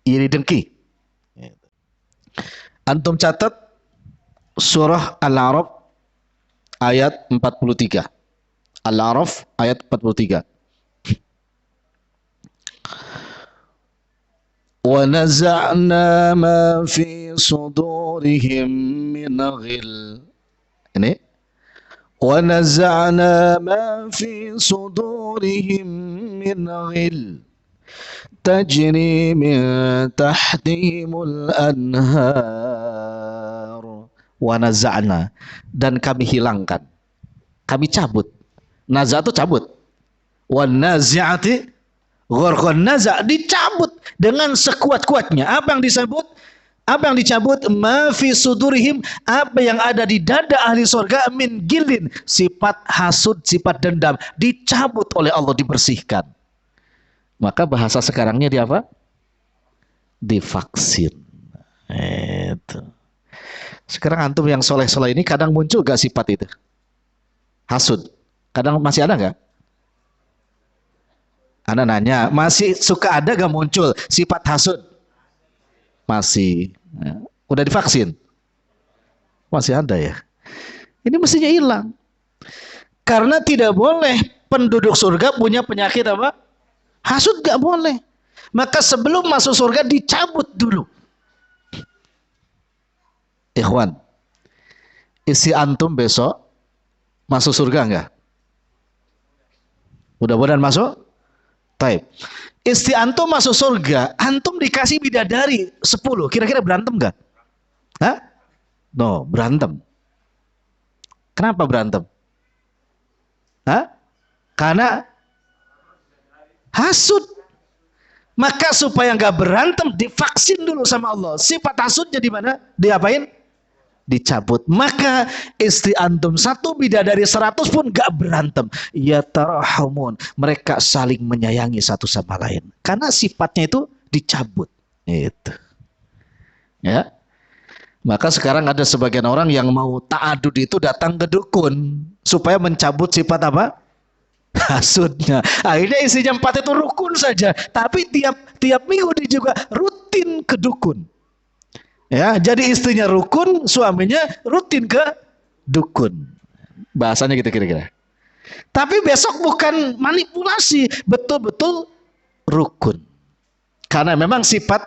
Iri dengki. Antum catat surah Al-A'raf ayat 43. Al-A'raf ayat 43. وَنَزَعْنَا مَا فِي صُدُورِهِمْ مِنْ غِلٍّ. Ini وَنَزَعْنَا مَا فِي صُدُورِهِمْ مِنْ غِلٍّ تَجْرِي مِنْ تَحْتِهِمُ الْأَنْهَارُ. وَنَزَعْنَا, dan kami hilangkan, kami cabut. Naza itu cabut wan nazi'ati gharqan. Naza' dicabut dengan sekuat-kuatnya. Apa yang disebut? Apa yang dicabut? Ma fi sudurihim, apa yang ada di dada ahli surga, min gilin, sifat hasud, sifat dendam, dicabut oleh Allah, dibersihkan. Maka bahasa sekarangnya di apa? Divaksin. Itu. Sekarang antum yang soleh-soleh ini kadang muncul gak sifat itu? Hasud. Kadang masih ada gak? Anda nanya, masih suka ada gak muncul sifat hasud? Masih. Udah divaksin? Masih ada ya? Ini mestinya hilang. Karena tidak boleh penduduk surga punya penyakit apa? Hasud gak boleh. Maka sebelum masuk surga dicabut dulu. Ikhwan, isi antum besok masuk surga enggak? Mudah-mudahan masuk. Taib. Isti antum masuk surga, antum dikasih bidadari 10. Kira-kira berantem enggak? Hah? No, berantem. Kenapa berantem? Hah? Karena hasud. Maka supaya enggak berantem, divaksin dulu sama Allah. Sifat hasudnya di mana? Diapain? Dicabut. Maka istri antum 1 bidadari 100 pun gak berantem. Ya tarahamun, mereka saling menyayangi satu sama lain karena sifatnya itu dicabut. Itu ya. Maka sekarang ada sebagian orang yang mau ta'adud itu datang ke dukun supaya mencabut sifat apa? Hasudnya. Akhirnya isinya 4 itu rukun saja, tapi tiap minggu dia juga rutin ke dukun. Ya, jadi istrinya rukun, suaminya rutin ke dukun. Bahasanya gitu kira-kira. Tapi besok bukan manipulasi, betul-betul rukun. Karena memang sifat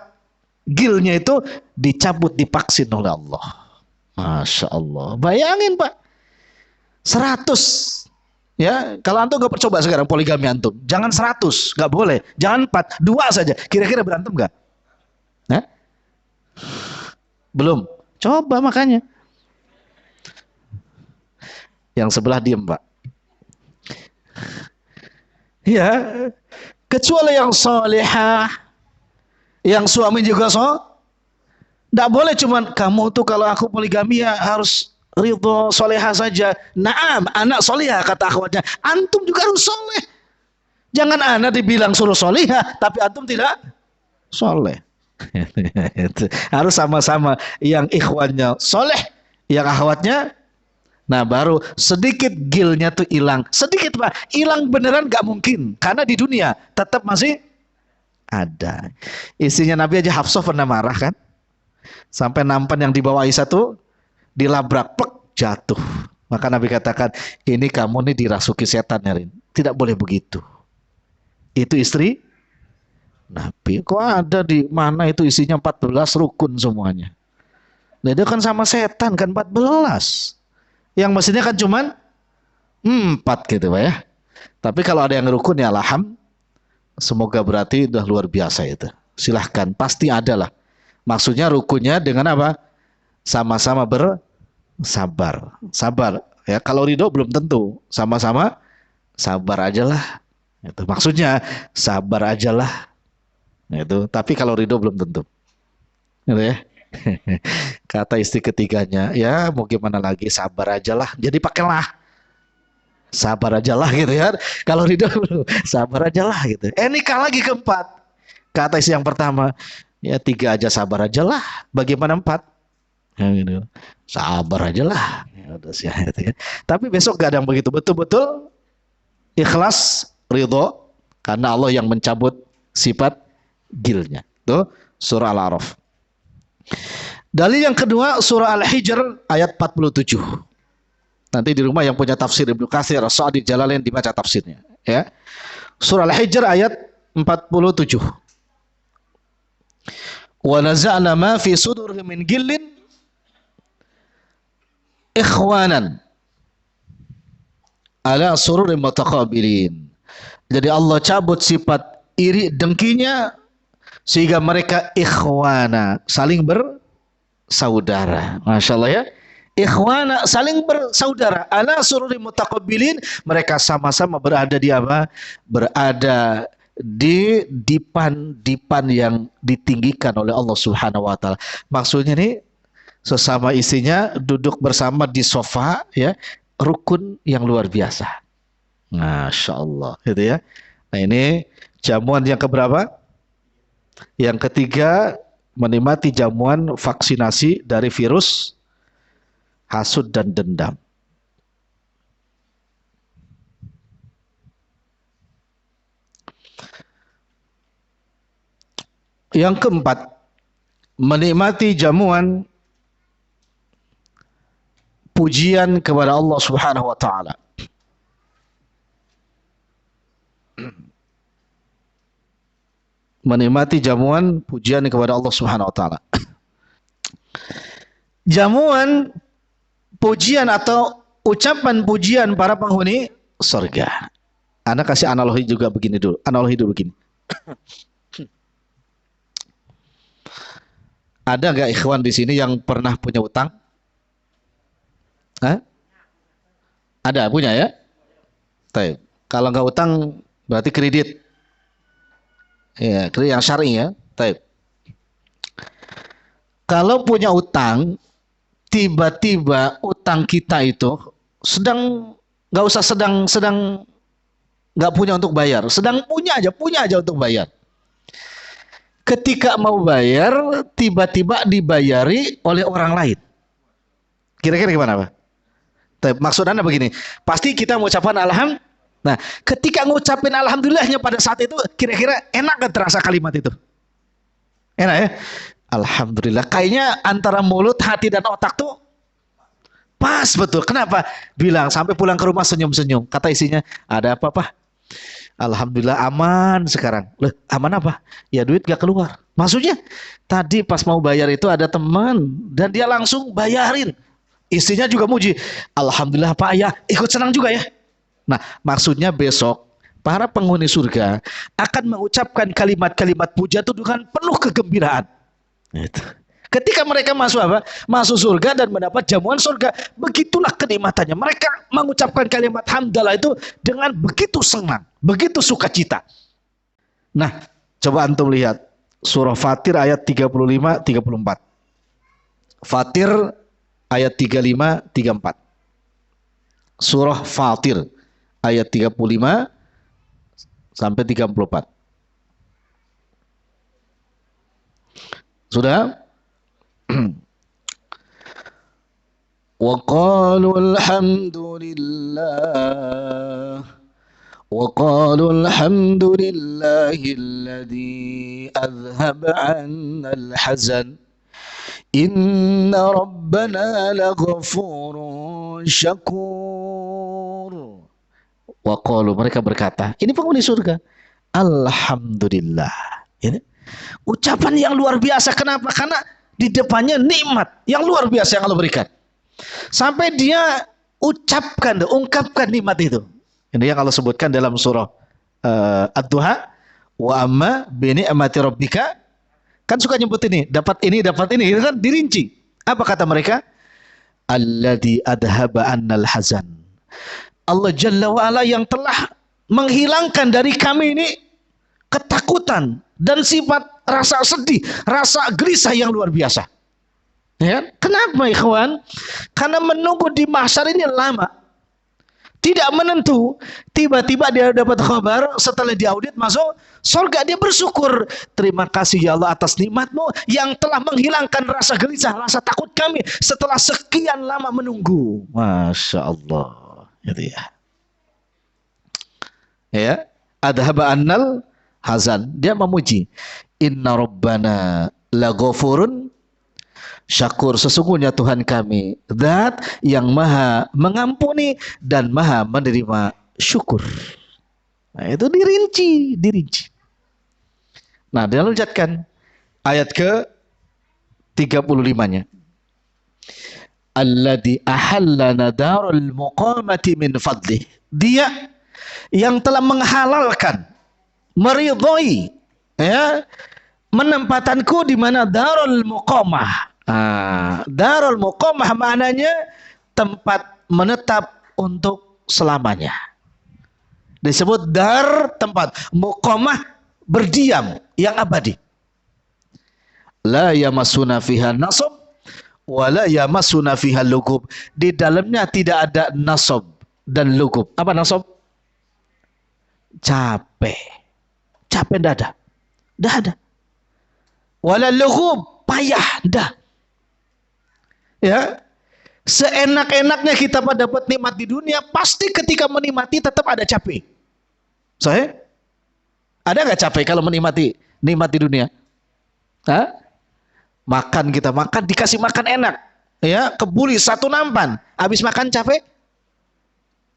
gilnya itu dicabut, divaksin oleh Allah. Masya Allah. Bayangin Pak, 100. Ya, kalau antum gak coba sekarang poligami antum, jangan 100, gak boleh. Jangan 4, 2 saja. Kira-kira berantem gak? Hah? Belum. Coba makanya. Yang sebelah diem Pak. Ya. Kecuali yang solehah, yang suami juga nggak boleh cuman kamu tuh kalau aku poligami ya harus ridho solehah saja. Naam, anak solehah kata akhwatnya. Antum juga harus soleh. Jangan anak dibilang suruh solehah, tapi antum tidak soleh. Harus sama-sama, yang ikhwannya soleh, yang akhwatnya, nah baru sedikit gilnya tuh hilang. Sedikit Pak, hilang beneran gak mungkin, karena di dunia tetap masih ada. Istrinya Nabi aja Hafsah pernah marah kan, sampai nampan yang dibawa Aisyah tuh dilabrak, plek, jatuh. Maka Nabi katakan, ini kamu nih dirasuki setan ya Rin. Tidak boleh begitu. Itu istri Nabi. Kok ada di mana itu isinya 14 rukun semuanya. Nah, itu kan sama setan kan 14. Yang mestinya kan cuman 4 gitu Pak ya. Tapi kalau ada yang rukun ya alhamdulillah. Semoga berarti udah luar biasa itu. Silahkan, pasti ada lah. Maksudnya rukunnya dengan apa? Sama-sama bersabar. Sabar. Ya, kalau ridho belum tentu. Sama-sama sabar aja lah. Itu maksudnya sabar aja lah. Itu, tapi kalau ridho belum tentu. Gitu ya. Kata istri ketiganya, ya mau gimana lagi, sabar aja lah. Jadi pakailah sabar aja lah gitu ya. Kalau ridho belum, sabar aja lah gitu. Nikah lagi keempat. Kata istri yang pertama, ya 3 aja sabar aja lah. Bagaimana 4? Ya, gitu. Sabar aja lah. Ya, udah sih, gitu ya. Tapi besok gak ada yang begitu. Betul-betul ikhlas, ridho, karena Allah yang mencabut sifat gilnya. Tuh surah Al-A'raf. Dalil yang kedua surah Al-Hijr ayat 47. Nanti di rumah yang punya tafsir Ibnu Katsir, As-Sa'di, Jalalain dibaca tafsirnya ya. Surah Al-Hijr ayat 47. Wa naza'na ma fi sudurihim min gillin ikhwanan ala sururin mutaqabilin. Jadi Allah cabut sifat iri dengkinya sehingga mereka ikhwana, saling bersaudara. Masya Allah ya. ikhwana, saling bersaudara, ala sururi mutaqabilin, mereka sama-sama berada di apa? Berada di dipan-dipan yang ditinggikan oleh Allah Subhanahu wa taala. Maksudnya nih sesama istrinya duduk bersama di sofa ya, rukun yang luar biasa. Masya Allah, gitu ya. Nah ini jamuan yang keberapa? Yang ketiga, menikmati jamuan vaksinasi dari virus hasud dan dendam. Yang keempat, menikmati jamuan pujian kepada Allah Subhanahu wa taala. Menikmati jamuan pujian kepada Allah Subhanahu wa taala. Jamuan pujian atau ucapan pujian para penghuni surga. Anda kasih analogi juga begini dulu. Analogi dulu begini. Ada nggak ikhwan di sini yang pernah punya utang? Hah? Ada punya ya? Taib. Kalau nggak utang berarti kredit. Ya, kredit yang syar'i ya. Taib. Kalau punya utang, tiba-tiba utang kita itu sedang nggak usah sedang nggak punya untuk bayar, sedang punya aja untuk bayar. Ketika mau bayar, tiba-tiba dibayari oleh orang lain. Kira-kira gimana, Pak? Maksud Anda begini, pasti kita mengucapkan alhamdulillah. Nah, ketika ngucapin alhamdulillahnya pada saat itu, kira-kira enak gak terasa kalimat itu? Enak ya? Alhamdulillah. Kayaknya antara mulut, hati, dan otak tuh pas betul. Kenapa? Bilang sampai pulang ke rumah senyum-senyum. Kata isinya, ada apa, Pak? Alhamdulillah aman sekarang. Loh, aman apa? Ya duit gak keluar. Maksudnya tadi pas mau bayar itu ada teman dan dia langsung bayarin. Istrinya juga muji. Alhamdulillah Pak ya, ikut senang juga ya. Nah, maksudnya besok para penghuni surga akan mengucapkan kalimat-kalimat puja itu dengan penuh kegembiraan. Itu. Ketika mereka masuk apa? Masuk surga dan mendapat jamuan surga. Begitulah kenikmatannya. Mereka mengucapkan kalimat hamdalah itu dengan begitu senang, begitu sukacita. Nah, coba antum lihat surah Fatir ayat 35-34. Fatir ayat 35-34. Surah Fatir ayat 35 sampai 34. Sudah? وقالوا الحمد لله وقالوا الحمد لله الذي أذهب عنا الحزن إن ربنا لغفور شكور. وقالوا, mereka berkata, ini penghuni surga, alhamdulillah. Ini ucapan yang luar biasa. Kenapa? Karena di depannya nikmat yang luar biasa yang Allah berikan. Sampai dia ungkapkan nikmat itu. Ini yang Allah sebutkan dalam surah Ad-Duha. Wa amma bi ni'mati rabbika. Kan suka nyebut ini, dapat ini, itu kan dirinci. Apa kata mereka? Alladzi adhaba annal hazan. Allah Jalla wa Ala yang telah menghilangkan dari kami ini ketakutan dan sifat rasa sedih, rasa gelisah yang luar biasa. Ya, kenapa ikhwan? Karena menunggu di mahsyar ini lama. Tidak menentu. Tiba-tiba dia dapat kabar setelah diaudit masuk surga, dia bersyukur. Terima kasih ya Allah atas nikmat-Mu yang telah menghilangkan rasa gelisah, rasa takut kami setelah sekian lama menunggu. Masya Allah. Gitu ya. Ya, adhaba annal hazan. Dia memuji. Inna rabbana laghafurun syakur. Sesungguhnya Tuhan kami zat yang maha mengampuni dan maha menerima syukur. Nah, itu dirinci. Nah, dia lanjutkan ayat ke 35-nya. Alladzi ahallana darul muqamati min fadlih. Dia yang telah menghalalkan, meridhoi ya, menempatanku di mana darul muqamah, Darul muqamah maknanya tempat menetap untuk selamanya. Disebut dar, tempat. Muqamah, berdiam, yang abadi. La yamassuna fiha nasab wala yamassuna fiha lugub. Di dalamnya tidak ada nasab dan lugub. Apa nasab? Capek. Capek enggak ada. Enggak ada. Wala lugub, payah enggak. Ya. Seenak-enaknya kita dapat nikmat di dunia, pasti ketika menikmati tetap ada capek. Sahih? Ada nggak capek kalau menikmati nikmat di dunia? Hah? Makan, kita makan, dikasih makan enak, ya, kebuli satu nampan, habis makan capek,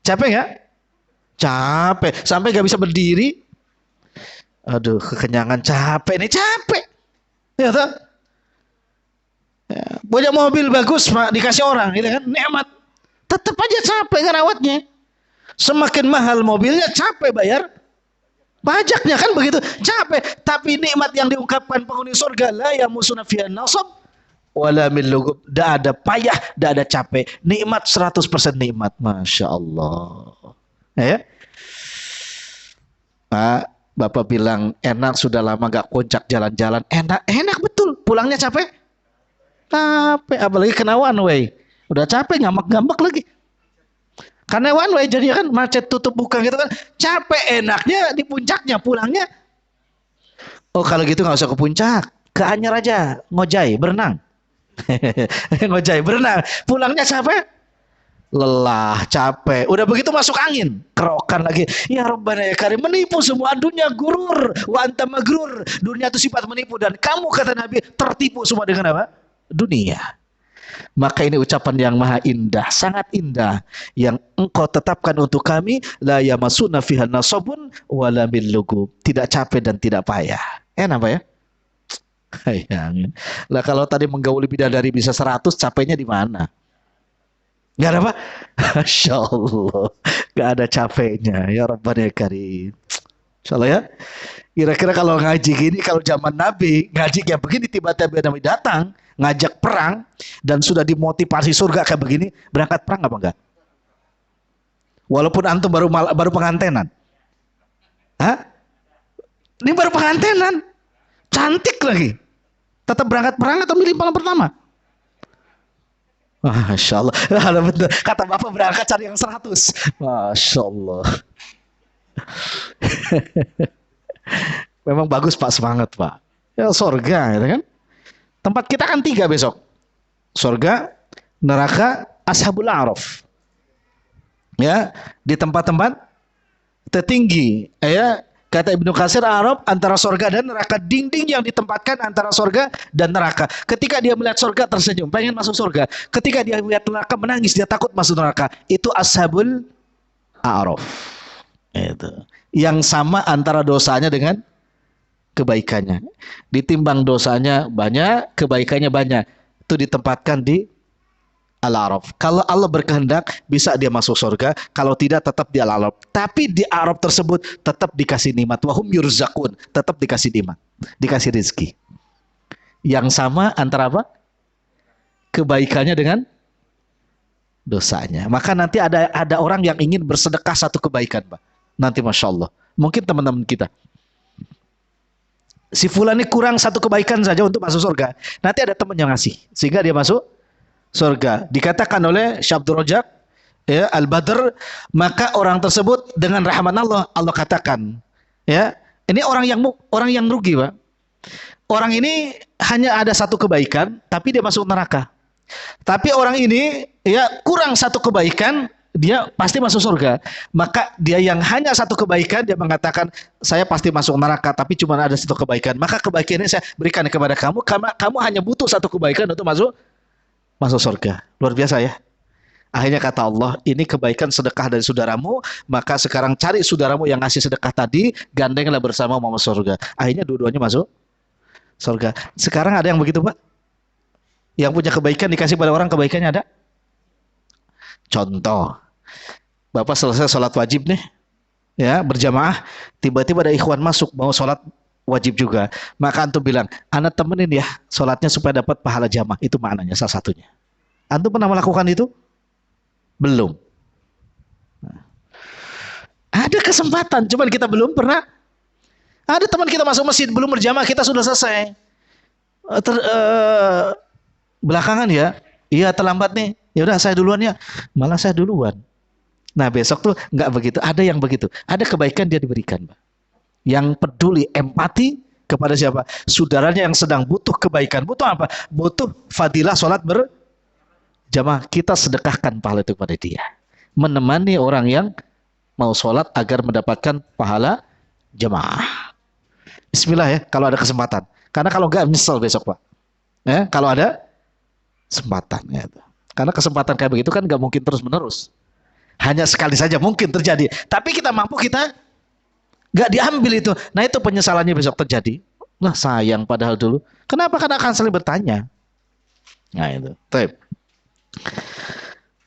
capek nggak? Capek, sampai nggak bisa berdiri. Aduh, kekenyangan, capek, ini capek, ya toh? Ya, punya mobil bagus, Pak, dikasih orang, gitu kan, nikmat, tetap aja capek ngerawatnya. Semakin mahal mobilnya, capek bayar pajaknya, kan begitu, capek. Tapi nikmat yang diungkapkan penghuni surga, la yamussuna fiha nasab wala min lugub, tidak ada payah, tidak ada capek, nikmat 100% nikmat, masya Allah. Ya, Pak, Bapak bilang enak, sudah lama gak koncak jalan-jalan, enak, enak betul. Pulangnya capek, capek, apalagi kena one way, udah capek, ngambek-ngambek lagi. Karena one way jadinya kan macet, tutup buka gitu kan. Capek, enaknya di puncaknya, pulangnya. Oh kalau gitu nggak usah ke puncak, ke Anyar aja, ngojai, berenang. Ngojai, berenang. Pulangnya capek, lelah, capek. Udah begitu masuk angin, kerokan lagi. Ya Rabbana ya Karim, menipu semua dunia, gurur. Wa anta magrur. Dunia itu sifat menipu, dan kamu kata Nabi tertipu semua dengan apa? Dunia. Maka ini ucapan yang maha indah, sangat indah, yang engkau tetapkan untuk kami, la yamassuna fiha nasabun wala min lugub, tidak capek dan tidak payah. Enak Pak ya? Hayang. Lah kalau tadi menggauli bidadari bisa 100, capeknya di mana? Enggak ada Pak? Masya Allah, enggak ada capeknya. Ya Rabbana ya Karim. Insyaallah ya. Kira-kira kalau ngaji gini, kalau zaman Nabi ngaji kayak begini, tiba-tiba Nabi datang ngajak perang dan sudah dimotivasi surga kayak begini, berangkat perang apa enggak? Walaupun antum baru pengantenan. Hah? Ini baru pengantenan. Cantik lagi. Tetap berangkat perang atau milih paling pertama? Masya Allah. Kata Bapak berangkat cari yang 100. Masya Allah. Memang bagus Pak, semangat Pak. Ya surga, gitu kan? Tempat kita kan 3 besok. Surga, neraka, ashabul a'raf. Ya, di tempat-tempat tertinggi. Ya, kata Ibnu Katsir, Arab antara surga dan neraka, dinding yang ditempatkan antara surga dan neraka. Ketika dia melihat surga tersenyum, pengen masuk surga. Ketika dia melihat neraka menangis, dia takut masuk neraka. Itu ashabul a'raf. Itu. Yang sama antara dosanya dengan kebaikannya. Ditimbang dosanya banyak, kebaikannya banyak. Itu ditempatkan di Al-A'raf. Kalau Allah berkehendak, bisa dia masuk surga. Kalau tidak, tetap di Al-A'raf. Tapi di A'raf tersebut tetap dikasih nikmat. Wahum yurzakun. Tetap dikasih nikmat. Dikasih rezeki. Yang sama antara apa? Kebaikannya dengan dosanya. Maka nanti ada orang yang ingin bersedekah satu kebaikan, Pak. Nanti Masya Allah. Mungkin teman-teman kita. Si fulan ini kurang satu kebaikan saja untuk masuk surga. Nanti ada teman yang ngasih. Sehingga dia masuk surga. Dikatakan oleh Syekh Abdul Rajak, ya, Al-Badr, maka orang tersebut dengan rahmat Allah, Allah katakan, ya, ini orang yang rugi, Pak. Orang ini hanya ada satu kebaikan, tapi dia masuk neraka. Tapi orang ini, ya, kurang satu kebaikan, dia pasti masuk surga. Maka dia yang hanya satu kebaikan, dia mengatakan, saya pasti masuk neraka, tapi cuma ada satu kebaikan. Maka kebaikan ini saya berikan kepada kamu, karena kamu hanya butuh satu kebaikan untuk masuk surga. Luar biasa ya. Akhirnya kata Allah, ini kebaikan sedekah dari saudaramu, maka sekarang cari saudaramu yang ngasih sedekah tadi, gandenglah bersama mau masuk surga. Akhirnya dua-duanya masuk surga. Sekarang ada yang begitu, Pak? Yang punya kebaikan dikasih pada orang, kebaikannya ada? Contoh, Bapak selesai sholat wajib nih, ya, berjamaah, tiba-tiba ada ikhwan masuk mau sholat wajib juga. Maka antum bilang, anak temenin ya sholatnya supaya dapat pahala jamaah. Itu maknanya salah satunya. Antum pernah melakukan itu? Belum. Ada kesempatan, cuman kita belum pernah. Ada teman kita masuk masjid belum berjamaah, kita sudah selesai. Belakangan ya, iya terlambat nih. Ya udah saya duluan ya. Malah saya duluan. Nah besok tuh nggak begitu. Ada yang begitu. Ada kebaikan dia diberikan, Pak. Yang peduli empati kepada siapa? Saudaranya yang sedang butuh kebaikan. Butuh apa? Butuh fadilah sholat berjamaah. Kita sedekahkan pahala itu kepada dia. Menemani orang yang mau sholat agar mendapatkan pahala jamaah. Bismillah ya, kalau ada kesempatan. Karena kalau nggak nyesel besok, Pak. Ya, kalau ada kesempatan. Ya. Karena kesempatan kayak begitu kan nggak mungkin terus menerus. Hanya sekali saja mungkin terjadi. Tapi kita mampu, kita nggak diambil itu. Nah itu penyesalannya besok terjadi. Nah sayang padahal dulu. Kenapa? Karena akan saling bertanya. Nah itu. Taip.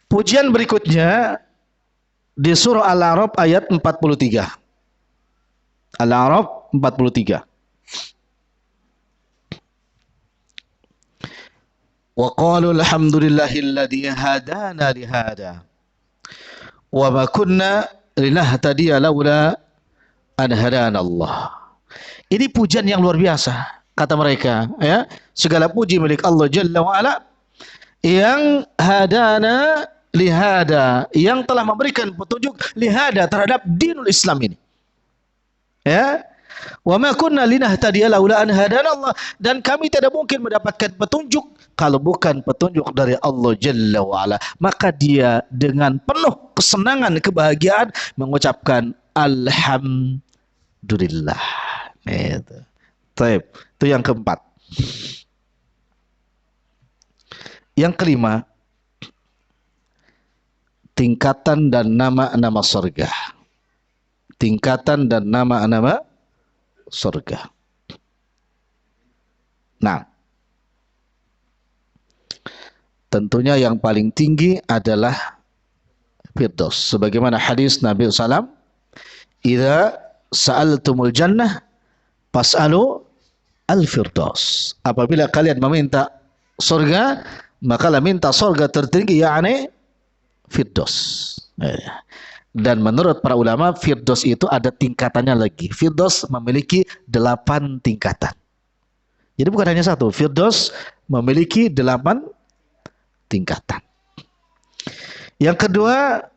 Pujian berikutnya di surah Al-A'raf ayat 43. Al-A'raf 43. Wa qalu alhamdulillahilladzi hadana li hada wa ma kunna linahtadiya laula an hadana Allah. Ini pujian yang luar biasa kata mereka, ya. Segala puji milik Allah Jalla wa Ala yang hadana lihada, yang telah memberikan petunjuk lihada terhadap dinul Islam ini. Ya. Wa ma kunna linahtadiya laula an hadana Allah, dan kami tidak mungkin mendapatkan petunjuk kalau bukan petunjuk dari Allah Jalla wa Ala. Maka dia dengan penuh kesenangan, kebahagiaan mengucapkan alhamdulillah. Itu. Taib. Itu yang keempat. Yang kelima, tingkatan dan nama-nama surga. Tingkatan dan nama-nama surga. Nah, tentunya yang paling tinggi adalah Firdaus. Sebagaimana hadis Nabi SAW, "Idza sa'altumul jannah fas'alu al-firdaus." Apabila kalian meminta surga, maka minta surga tertinggi, yakni Firdaus. Dan menurut para ulama, Firdaus itu ada tingkatannya lagi. Firdaus memiliki 8 tingkatan. Jadi bukan hanya satu. Firdaus memiliki 8 tingkatan. Yang kedua,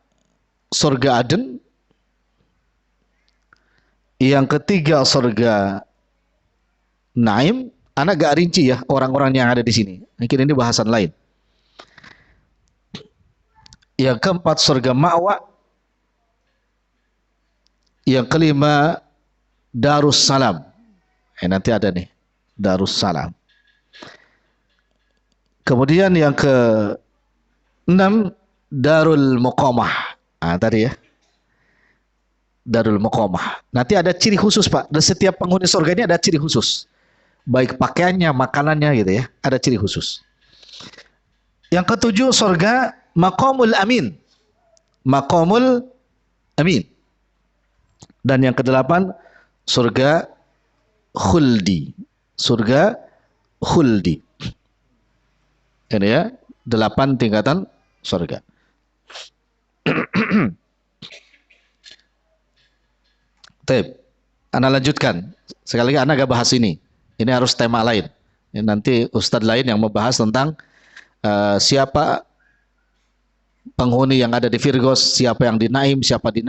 surga Aden. Yang ketiga, surga Naim. Anak gak rinci ya orang-orang yang ada di sini. Mungkin ini bahasan lain. Yang keempat, surga Ma'wa. Yang kelima, Darussalam. Nanti ada nih, Darussalam. Kemudian yang ke-6, Darul Muqamah. Tadi ya, Darul Muqamah. Nanti ada ciri khusus, Pak. Dan setiap penghuni surga ini ada ciri khusus. Baik pakaiannya, makanannya gitu ya. Ada ciri khusus. Yang ke-7, surga Maqamul Amin. Maqamul Amin. Dan yang ke-8, surga Khuldi. Surga Khuldi. Ini ya, 8 tingkatan surga. Baik, Ana lanjutkan. Sekali lagi Ana gak bahas ini. Ini harus tema lain. Ini nanti ustadz lain yang membahas tentang siapa penghuni yang ada di Firdaus, siapa yang di Naim, siapa di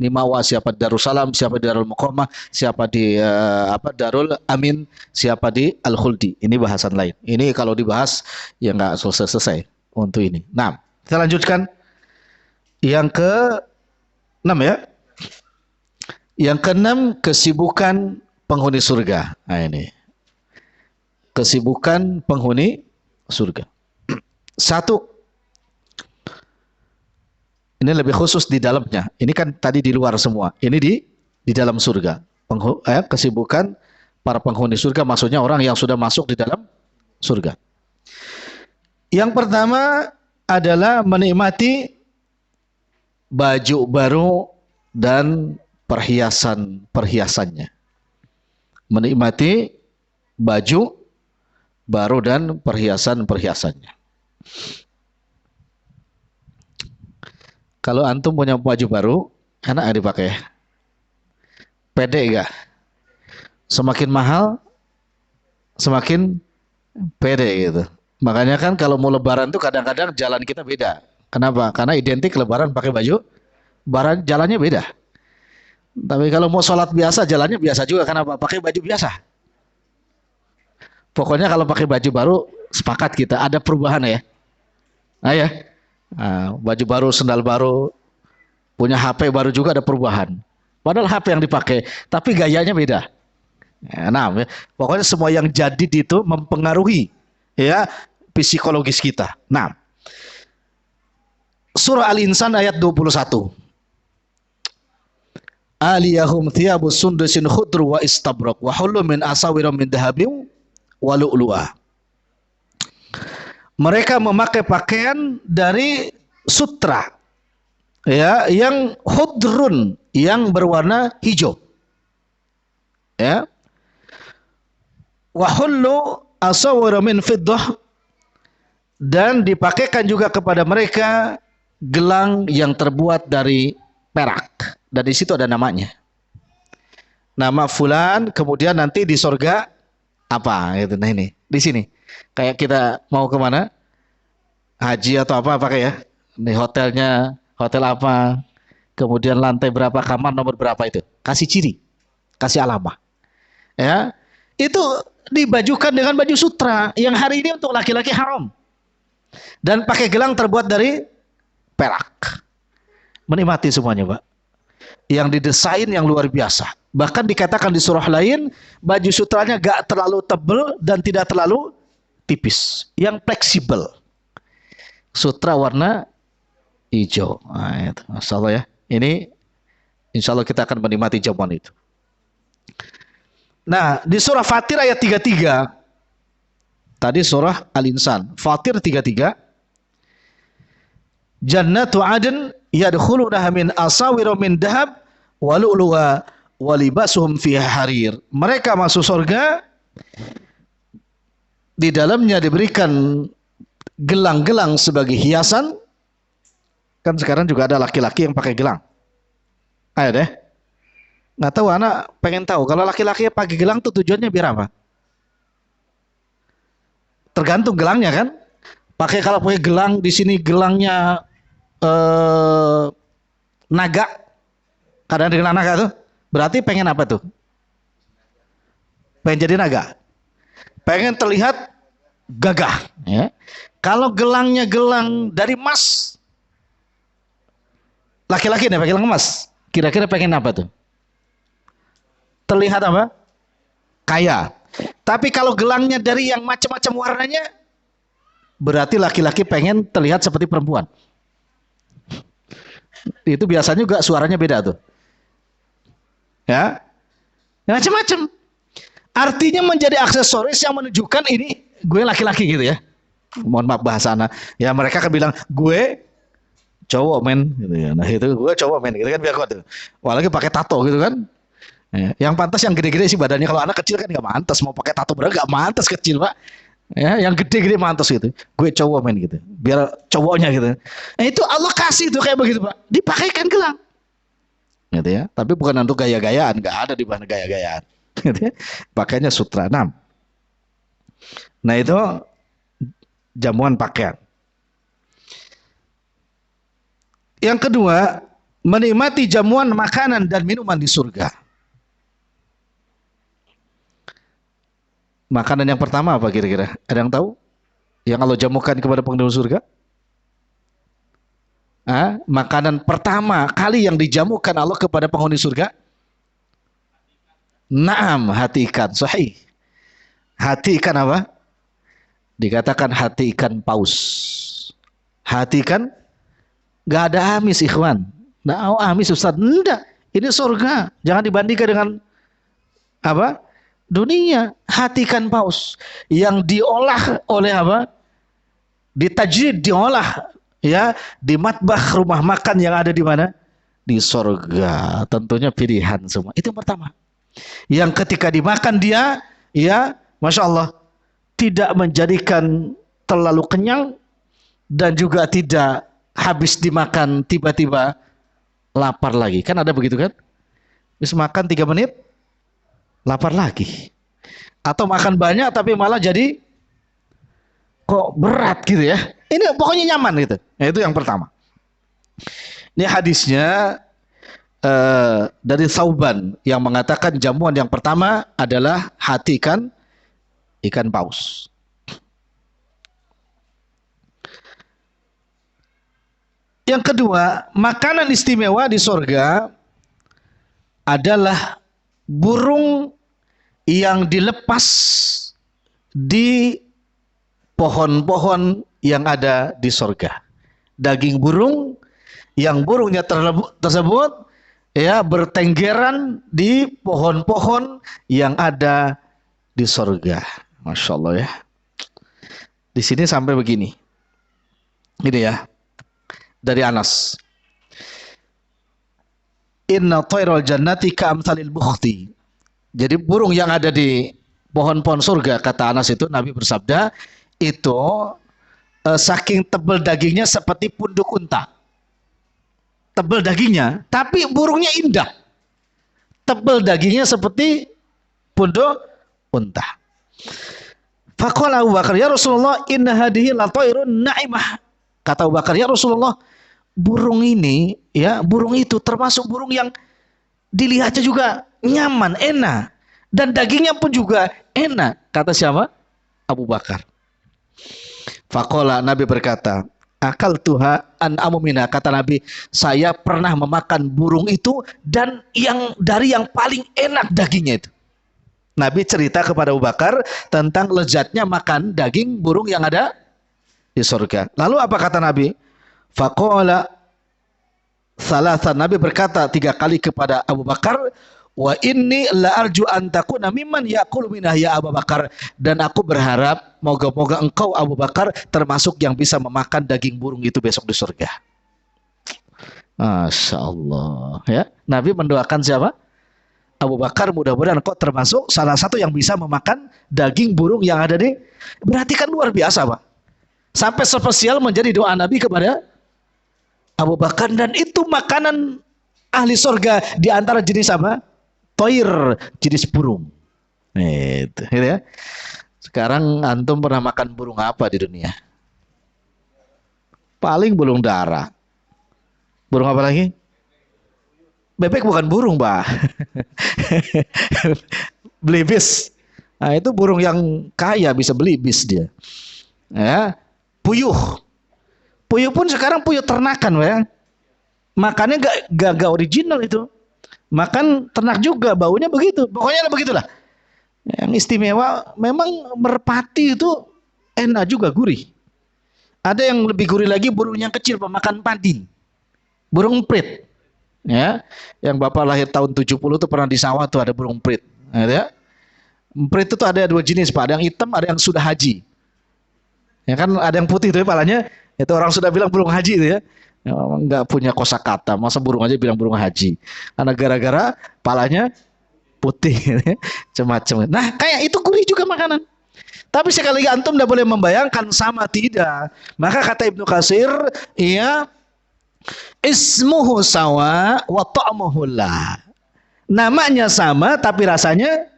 Nimawa, siapa di Darussalam, siapa di Darul Muqamah, siapa di Darul Amin, siapa di Al Khuldi. Ini bahasan lain. Ini kalau dibahas ya nggak selesai untuk ini. Nah, kita lanjutkan yang ke-6 ya. Yang ke-6, kesibukan penghuni surga. Nah ini, kesibukan penghuni surga. 1. Ini lebih khusus di dalamnya. Ini kan tadi di luar semua. Ini di dalam surga. Kesibukan para penghuni surga, maksudnya orang yang sudah masuk di dalam surga. Yang pertama adalah menikmati baju baru dan perhiasan-perhiasannya. menikmati baju baru dan perhiasan-perhiasannya. Kalau antum punya baju baru, enak ya dipakai? Pede gak? Semakin mahal, semakin pede gitu. Makanya kan kalau mau lebaran tuh kadang-kadang jalan kita beda. Kenapa? Karena identik lebaran pakai baju, lebaran jalannya beda. Tapi kalau mau sholat biasa, jalannya biasa juga. Kenapa? Pakai baju biasa. Pokoknya kalau pakai baju baru, sepakat kita. Ada perubahan ya. Nah ya, baju baru, sendal baru, punya HP baru juga ada perubahan. Padahal HP yang dipakai, tapi gayanya beda. Nah, pokoknya semua yang jadid itu mempengaruhi ya psikologis kita. Nah, surah Al-Insan ayat 21. Aliyahum thiyabu sundusin khudru wa istabrak wa hullu min asawira min dahabin wa lu'lu'a. Mereka memakai pakaian dari sutra ya yang khudrun, yang berwarna hijau. Ya. Wa hullu asawira min fiddah, dan dipakaikan juga kepada mereka gelang yang terbuat dari perak, dan di situ ada namanya, nama fulan, kemudian nanti di sorga apa gitu. Nah ini di sini kayak kita mau kemana, haji atau apa pakai ya, ini hotelnya hotel apa, kemudian lantai berapa, kamar nomor berapa, itu kasih ciri, kasih alamat ya. Itu dibajukan dengan baju sutra yang hari ini untuk laki-laki haram, dan pakai gelang terbuat dari perak. Menikmati semuanya, Pak. Yang didesain yang luar biasa. Bahkan dikatakan di surah lain, baju sutranya gak terlalu tebal dan tidak terlalu tipis, yang fleksibel. Sutra warna hijau. Nah, itu. Masya Allah ya. Ini insya Allah kita akan menikmati jamuan itu. Nah, di surah Fatir ayat 33. Tadi surah Al-Insan. Fatir 33. Jannatu adn yadkhulunaha min asawira min dahab wa lu'lu'a wa libasuhum fiha harir. Mereka masuk surga, di dalamnya diberikan gelang-gelang sebagai hiasan. Kan sekarang juga ada laki-laki yang pakai gelang. Ayo deh. Nggak tahu, anak pengen tahu kalau laki-laki pakai gelang tuh tujuannya biar apa? Tergantung gelangnya kan. Kalau pakai gelang di sini gelangnya naga, kadang dengan naga tuh, berarti pengen apa tuh? Pengen jadi naga, pengen terlihat gagah. Ya. Kalau gelangnya gelang dari emas, laki-laki nih pakai gelang emas, kira-kira pengen apa tuh? Terlihat apa? Kaya. Tapi kalau gelangnya dari yang macam-macam warnanya, berarti laki-laki pengen terlihat seperti perempuan. Itu biasanya juga suaranya beda tuh. Ya. Macam-macam. Artinya menjadi aksesoris yang menunjukkan ini gue laki-laki gitu ya. Mohon maaf bahasa anak. Ya mereka kan bilang gue cowok men gitu ya. Nah itu gue cowok men gitu kan, biar kuat tuh. Apalagi pakai tato gitu kan. Ya, yang pantas yang gede-gede sih badannya. Kalau anak kecil kan nggak mantas mau pakai tato, bener nggak mantas kecil, Pak. Ya, yang gede-gede mantas gitu. Gue cowok men gitu. Biar cowoknya gitu. Nah, itu Allah kasih tuh kayak begitu, Pak. Dipakaikan gelang. Gitu ya. Tapi bukan untuk gaya-gayaan, enggak ada di bahan gaya-gayaan. Gitu ya. Pakainya sutra 6. Nah, itu jamuan pakaian. Yang kedua, menikmati jamuan makanan dan minuman di surga. Makanan yang pertama apa kira-kira? Ada yang tahu? Yang Allah jamukan kepada penghuni surga? Makanan pertama kali yang dijamukan Allah kepada penghuni surga? Naam, hati ikan. Sahih. Hati ikan apa? Dikatakan hati ikan paus. Hati ikan gak ada amis, ikhwan. Nggak amis, Ustaz. Enggak. Ini surga. Jangan dibandingkan dengan apa? Dunia. Hati ikan paus yang diolah oleh apa? Ditajrid, diolah ya di matbah rumah makan yang ada di mana? Di surga. Tentunya pilihan semua. Itu yang pertama. yang ketika dimakan dia, ya, masya Allah, tidak menjadikan terlalu kenyang dan juga tidak habis dimakan tiba-tiba lapar lagi. Kan ada begitu kan? Habis makan 3 menit lapar lagi. Atau makan banyak tapi malah jadi kok berat gitu ya. Ini pokoknya nyaman gitu. Nah, itu yang pertama. Ini hadisnya dari Sauban yang mengatakan jamuan yang pertama adalah hati ikan paus. Yang kedua, makanan istimewa di sorga adalah burung yang dilepas di pohon-pohon yang ada di sorga. Daging burung yang burungnya tersebut ya bertenggeran di pohon-pohon yang ada di sorga. Masya Allah ya. Di sini sampai begini. Ini ya. Dari Anas. Inna tayral jannati ka'amthalil bukhti. Jadi burung yang ada di pohon-pohon surga, kata Anas itu, Nabi bersabda, itu saking tebal dagingnya seperti punduk unta. Tebal dagingnya, tapi burungnya indah. Tebal dagingnya seperti punduk unta. Faqala Abu Bakar, ya Rasulullah, inna hadihi la tayrun na'imah. Kata Abu Bakar, ya Rasulullah, burung ini, ya, burung itu termasuk burung yang dilihatnya juga nyaman, enak. Dan dagingnya pun juga enak. Kata siapa? Abu Bakar. Faqala, Nabi berkata, akal tuha an amumina. Kata Nabi, saya pernah memakan burung itu dan dari yang paling enak dagingnya itu. Nabi cerita kepada Abu Bakar tentang lezatnya makan daging burung yang ada di surga. Lalu apa kata Nabi? Faqala salasan. Nabi berkata 3 kali kepada Abu Bakar, wa inni la arju an takuna mimman yaqulu minah ya Abu Bakar, dan aku berharap moga-moga engkau Abu Bakar termasuk yang bisa memakan daging burung itu besok di surga. Masya Allah ya. Nabi mendoakan siapa? Abu Bakar, mudah-mudahan engkau termasuk salah satu yang bisa memakan daging burung yang ada di. Berarti kan luar biasa Pak. Sampai spesial menjadi doa Nabi kepada Abu Bakar, dan itu makanan ahli surga di antara jenis apa? Toir, jenis burung. Itu ya. Sekarang antum pernah makan burung apa di dunia? Paling burung dara. Burung apa lagi? Bebek bukan burung, Pak. Belibis. Nah, itu burung yang kaya, bisa belibis dia. Ya. Puyuh. Puyuh pun sekarang puyuh ternakan, ya. Makannya gak original itu. Makan ternak juga, baunya begitu. Pokoknya begitulah. Yang istimewa memang merpati itu enak juga, gurih. Ada yang lebih gurih lagi, burung yang kecil pemakan padi. Burung emprit. Ya, yang Bapak lahir tahun 70 itu pernah di sawah tuh ada burung emprit. Ya. Emprit itu ada 2 jenis, Pak. Ada yang hitam, ada yang sudah haji. Ya kan ada yang putih tuh ya palanya. Itu orang sudah bilang burung haji itu ya. Nggak punya kosakata, masa burung aja bilang burung haji. Karena gara-gara palanya putih, macam-macam. Nah, kayak itu gurih juga makanan. Tapi sekali lagi antum tidak boleh membayangkan sama, tidak. Maka kata Ibnu Katsir, iya, ismuhu sawa wa ta'muhu la. Namanya sama tapi rasanya.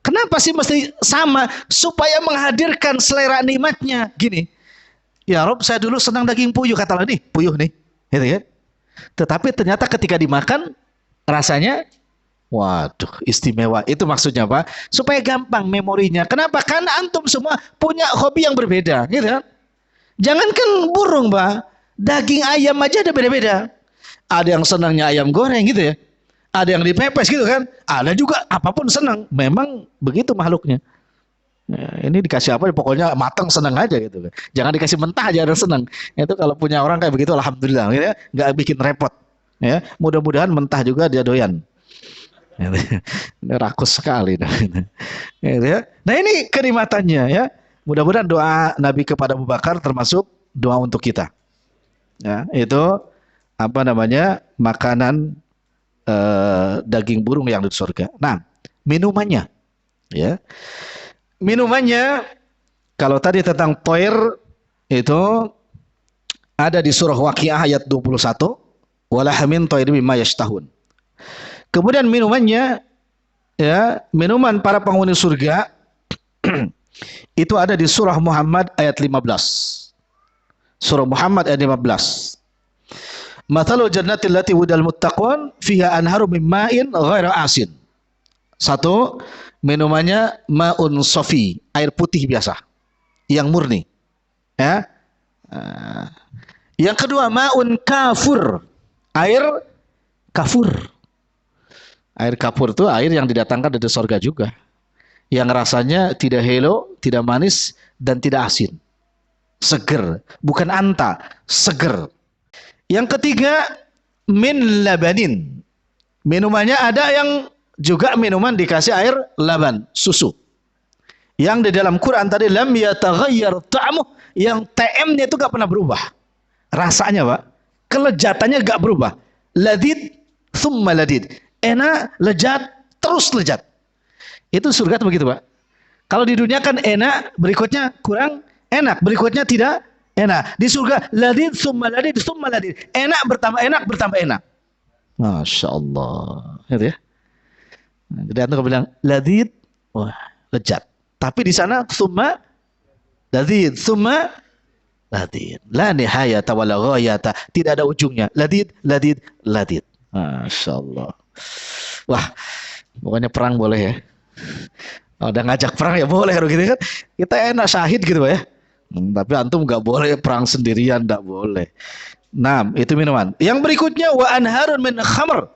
Kenapa sih mesti sama? Supaya menghadirkan selera nikmatnya. Gini, ya Rob, saya dulu senang daging puyuh, kata Allah, nih puyuh nih, gitu ya. Tetapi ternyata ketika dimakan rasanya, waduh, istimewa. Itu maksudnya Pak, supaya gampang memorinya. Kenapa? Karena antum semua punya hobi yang berbeda, gitu kan? Jangankan burung Pak, daging ayam aja ada beda-beda. Ada yang senangnya ayam goreng gitu ya. Ada yang dipepes gitu kan. Ada juga apapun senang. Memang begitu makhluknya. Ya, ini dikasih apa pokoknya matang senang aja gitu. Jangan dikasih mentah aja ada senang. Itu kalau punya orang kayak begitu alhamdulillah gitu ya, nggak bikin repot. Ya, mudah-mudahan mentah juga dia doyan. Ini rakus sekali. Gitu ya. Nah ini kenikmatannya ya. Mudah-mudahan doa Nabi kepada Abu Bakar termasuk doa untuk kita. Ya, itu apa namanya? Makanan daging burung yang di surga. Nah, minumannya, ya, minumannya kalau tadi tentang toir itu ada di surah Waqiah ayat 21, walahamin toir mimma yashtahun. Kemudian minumannya, ya, minuman para penghuni surga itu ada di surah Muhammad ayat 15. Surah Muhammad ayat 15. Mathalul jannati allati wudal muttaqun fiha anharu min ma'in ghaira asin. Satu, minumannya ma'un sofi, air putih biasa yang murni, ya. Yang kedua, ma'un kafur, air kafur. Air kafur itu air yang didatangkan dari surga juga, yang rasanya tidak helo, tidak manis, dan tidak asin. Seger, bukan anta, seger. Yang ketiga, min labanin. Minumannya ada yang juga minuman dikasih air laban, susu. Yang di dalam Quran tadi, lam yataghayyar ta'muh, yang TM-nya itu gak pernah berubah. Rasanya, Pak, kelezatannya gak berubah. Ladid, thumma ladid. Enak, lezat, terus lezat. Itu surga itu begitu, Pak. Kalau di dunia kan enak, berikutnya kurang enak, berikutnya tidak enak. Di surga ladid, thumma ladid, thumma ladid. Enak bertambah enak, bertambah enak. Masya Allah. Gitu ya. Nah, jadi antum bilang ladid, wah, lezat. Tapi di sana thumma ladid, thumma ladid. La nihayata wala ghayata. Tidak ada ujungnya. Ladid, ladid, ladid. Masya Allah. Wah, pokoknya perang boleh ya. Oh, udah ngajak perang ya boleh kalau gitu kan. Kita enak syahid gitu ya. Tapi antum nggak boleh perang sendirian, nggak boleh. Nah, itu minuman. Yang berikutnya wa anharun min khamr.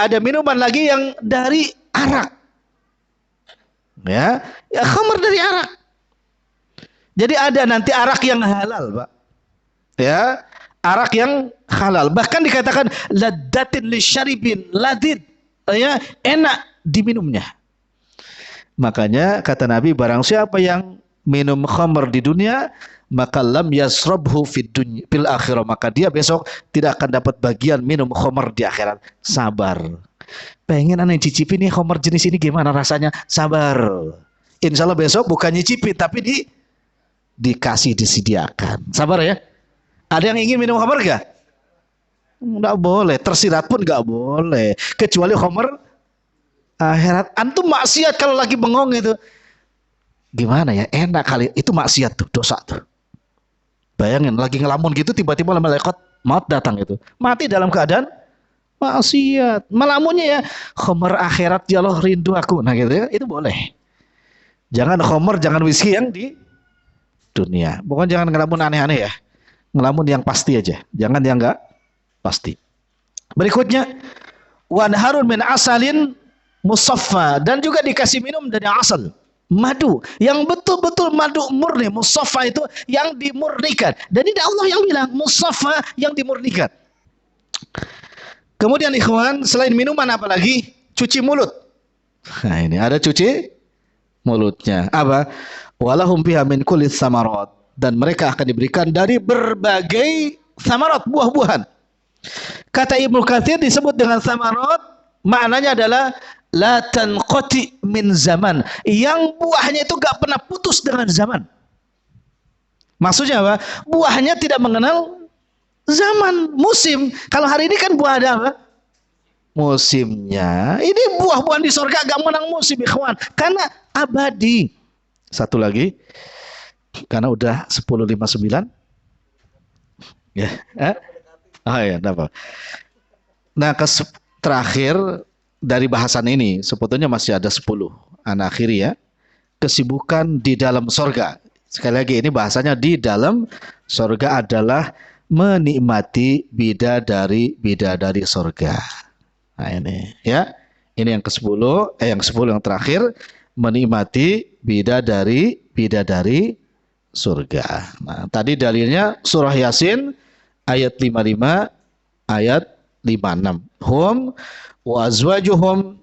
Ada minuman lagi yang dari arak. Ya, khamr dari arak. Jadi ada nanti arak yang halal, Pak. Ya, arak yang halal. Bahkan dikatakan laddatin lisyaribin, ladid, ya, enak diminumnya. Makanya kata Nabi, barang siapa yang minum khamr di dunia, maka lam yasrabhu fil akhirah, maka dia besok tidak akan dapat bagian minum khamr di akhirat. Sabar. Pengen aneh cicipin nih khamr jenis ini gimana rasanya? Sabar. Insya Allah besok bukan nyicipin tapi dikasih, disediakan. Sabar ya. Ada yang ingin minum khamr gak? Nggak boleh. Tersirat pun nggak boleh. Kecuali khamr akhirat. Antum maksiat kalau lagi bengong itu. Gimana ya? Enak kali. Itu maksiat tuh, dosa tuh. Bayangin lagi ngelamun gitu tiba-tiba malaikat maut datang itu. Mati dalam keadaan maksiat. Melamunnya ya khamr akhirat ya Allah rindu aku. Nah gitu ya. Itu boleh. Jangan khamr, jangan whisky yang di dunia. Pokoknya jangan ngelamun aneh-aneh ya. Ngelamun yang pasti aja. Jangan yang enggak pasti. Berikutnya wanharun min asalin musaffa, dan juga dikasih minum dari asal, madu yang betul-betul madu murni. Musaffa itu yang dimurnikan, dan ini Allah yang bilang musaffa yang dimurnikan. Kemudian ikhwan, selain minuman apa lagi? Cuci mulut. Nah ini ada cuci mulutnya. Apa? Walahum fiha min kulli samarat, dan mereka akan diberikan dari berbagai samarat, buah-buahan. Kata Ibnu Katsir disebut dengan samarat, maknanya adalah la tanqati min zaman, yang buahnya itu gak pernah putus dengan zaman. Maksudnya apa? Buahnya tidak mengenal zaman, musim. Kalau hari ini kan buah ada apa? Musimnya. Ini buah-buahan di surga gak menang musim, ikhwan, karena abadi. Satu lagi, karena udah 10:59 ya. Oh ya, apa? Nah, terakhir dari bahasan ini sebetulnya masih ada 10. Anak akhiri ya. Kesibukan di dalam surga. Sekali lagi ini bahasanya di dalam surga adalah menikmati bidadari surga. Nah ini ya. Ini yang ke-10, yang 10 yang terakhir, menikmati bidadari surga. Nah, tadi dalilnya surah Yasin ayat 55, ayat 56. Hum wa azwajuhum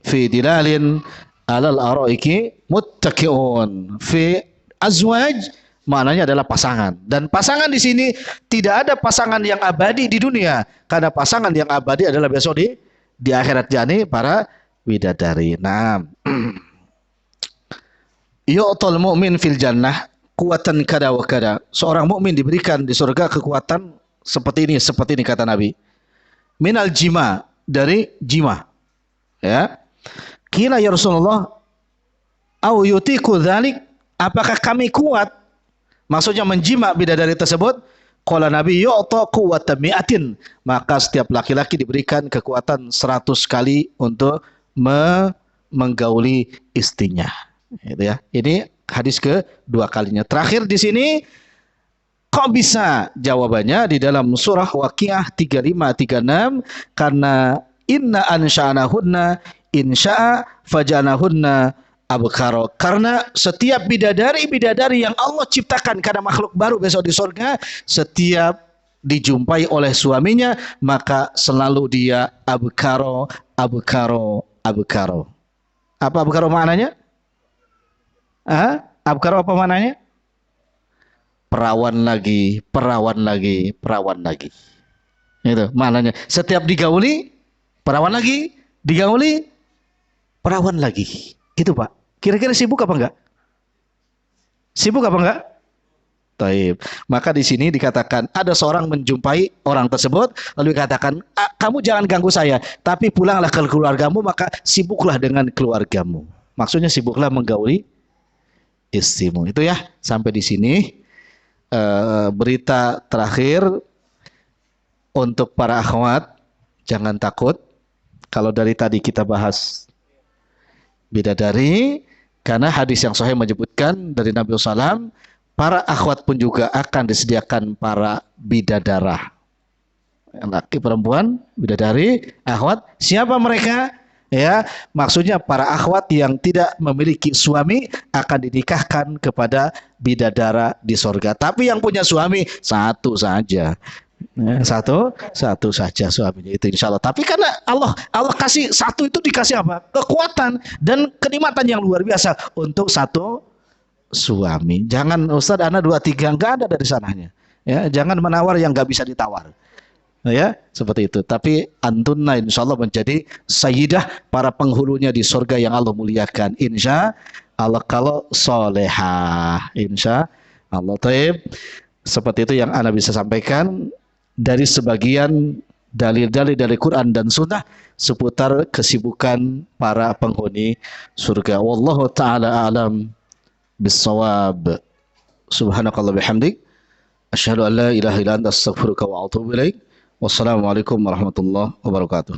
fi dilalin alal araiki muttaqiun. Fi azwaj maknanya adalah pasangan, dan pasangan di sini tidak ada pasangan yang abadi di dunia, karena pasangan yang abadi adalah besok di di akhirat jani para bidadari. Nah, yu'tal mu'min fil jannah kuatan kada wa kada. Seorang mukmin diberikan di surga kekuatan seperti ini kata Nabi. Minal jima, dari jima. Ya. Kila ya Rasulullah, au yutiku dzalik, apakah kami kuat? Maksudnya menjima bidadari tersebut. Qala Nabi yu'ta quwwatan mi'atin, maka setiap laki-laki diberikan kekuatan 100 kali untuk menggauli istrinya. Gitu ya. Ini hadis kedua kalinya. Terakhir di sini kok bisa? Jawabannya di dalam surah Waqiah 35-36, karena inna ansha'nahunna insya'a fajanahunna abkaro. Karena setiap bidadari-bidadari yang Allah ciptakan karena makhluk baru besok di surga, setiap dijumpai oleh suaminya maka selalu dia abkaro, abkaro, abkaro. Apa abkaro maknanya? Abkaro apa maknanya? Perawan lagi, perawan lagi, perawan lagi. Itu maknanya. Setiap digauli, perawan lagi, digauli, perawan lagi. Gitu Pak. Kira-kira sibuk apa enggak? Sibuk apa enggak? Taib. Maka di sini dikatakan ada seorang menjumpai orang tersebut lalu dikatakan, kamu jangan ganggu saya, tapi pulanglah ke keluargamu, maka sibuklah dengan keluargamu. Maksudnya sibuklah menggauli istrimu. Itu ya, sampai di sini berita terakhir untuk para akhwat, jangan takut kalau dari tadi kita bahas bidadari, karena hadis yang sahih menyebutkan dari Nabi SAW, para akhwat pun juga akan disediakan para bidadara, laki perempuan, bidadari, akhwat. Siapa mereka? Ya, maksudnya para akhwat yang tidak memiliki suami akan dinikahkan kepada bidadara di sorga. Tapi yang punya suami satu saja, satu saja suaminya itu insya Allah. Tapi karena Allah kasih satu itu dikasih apa? Kekuatan dan kenikmatan yang luar biasa untuk satu suami. Jangan Ustadz, anak 2-3, nggak ada dari sananya. Ya, jangan menawar yang nggak bisa ditawar. Ya, seperti itu. Tapi antunna insya Allah menjadi sayyidah para penghulunya di surga yang Allah muliakan. Insya Allah kalau solehah. Insya Allah. Taib. Seperti itu yang Anda bisa sampaikan dari sebagian dalil-dalil dari Quran dan Sunnah seputar kesibukan para penghuni surga. Wallahu ta'ala alam bissawab. Subhanakallah bihamdik. Asyhadu an la ilaha illa anta astaghfiruka wa atubu ilaik. Wassalamualaikum warahmatullahi wabarakatuh.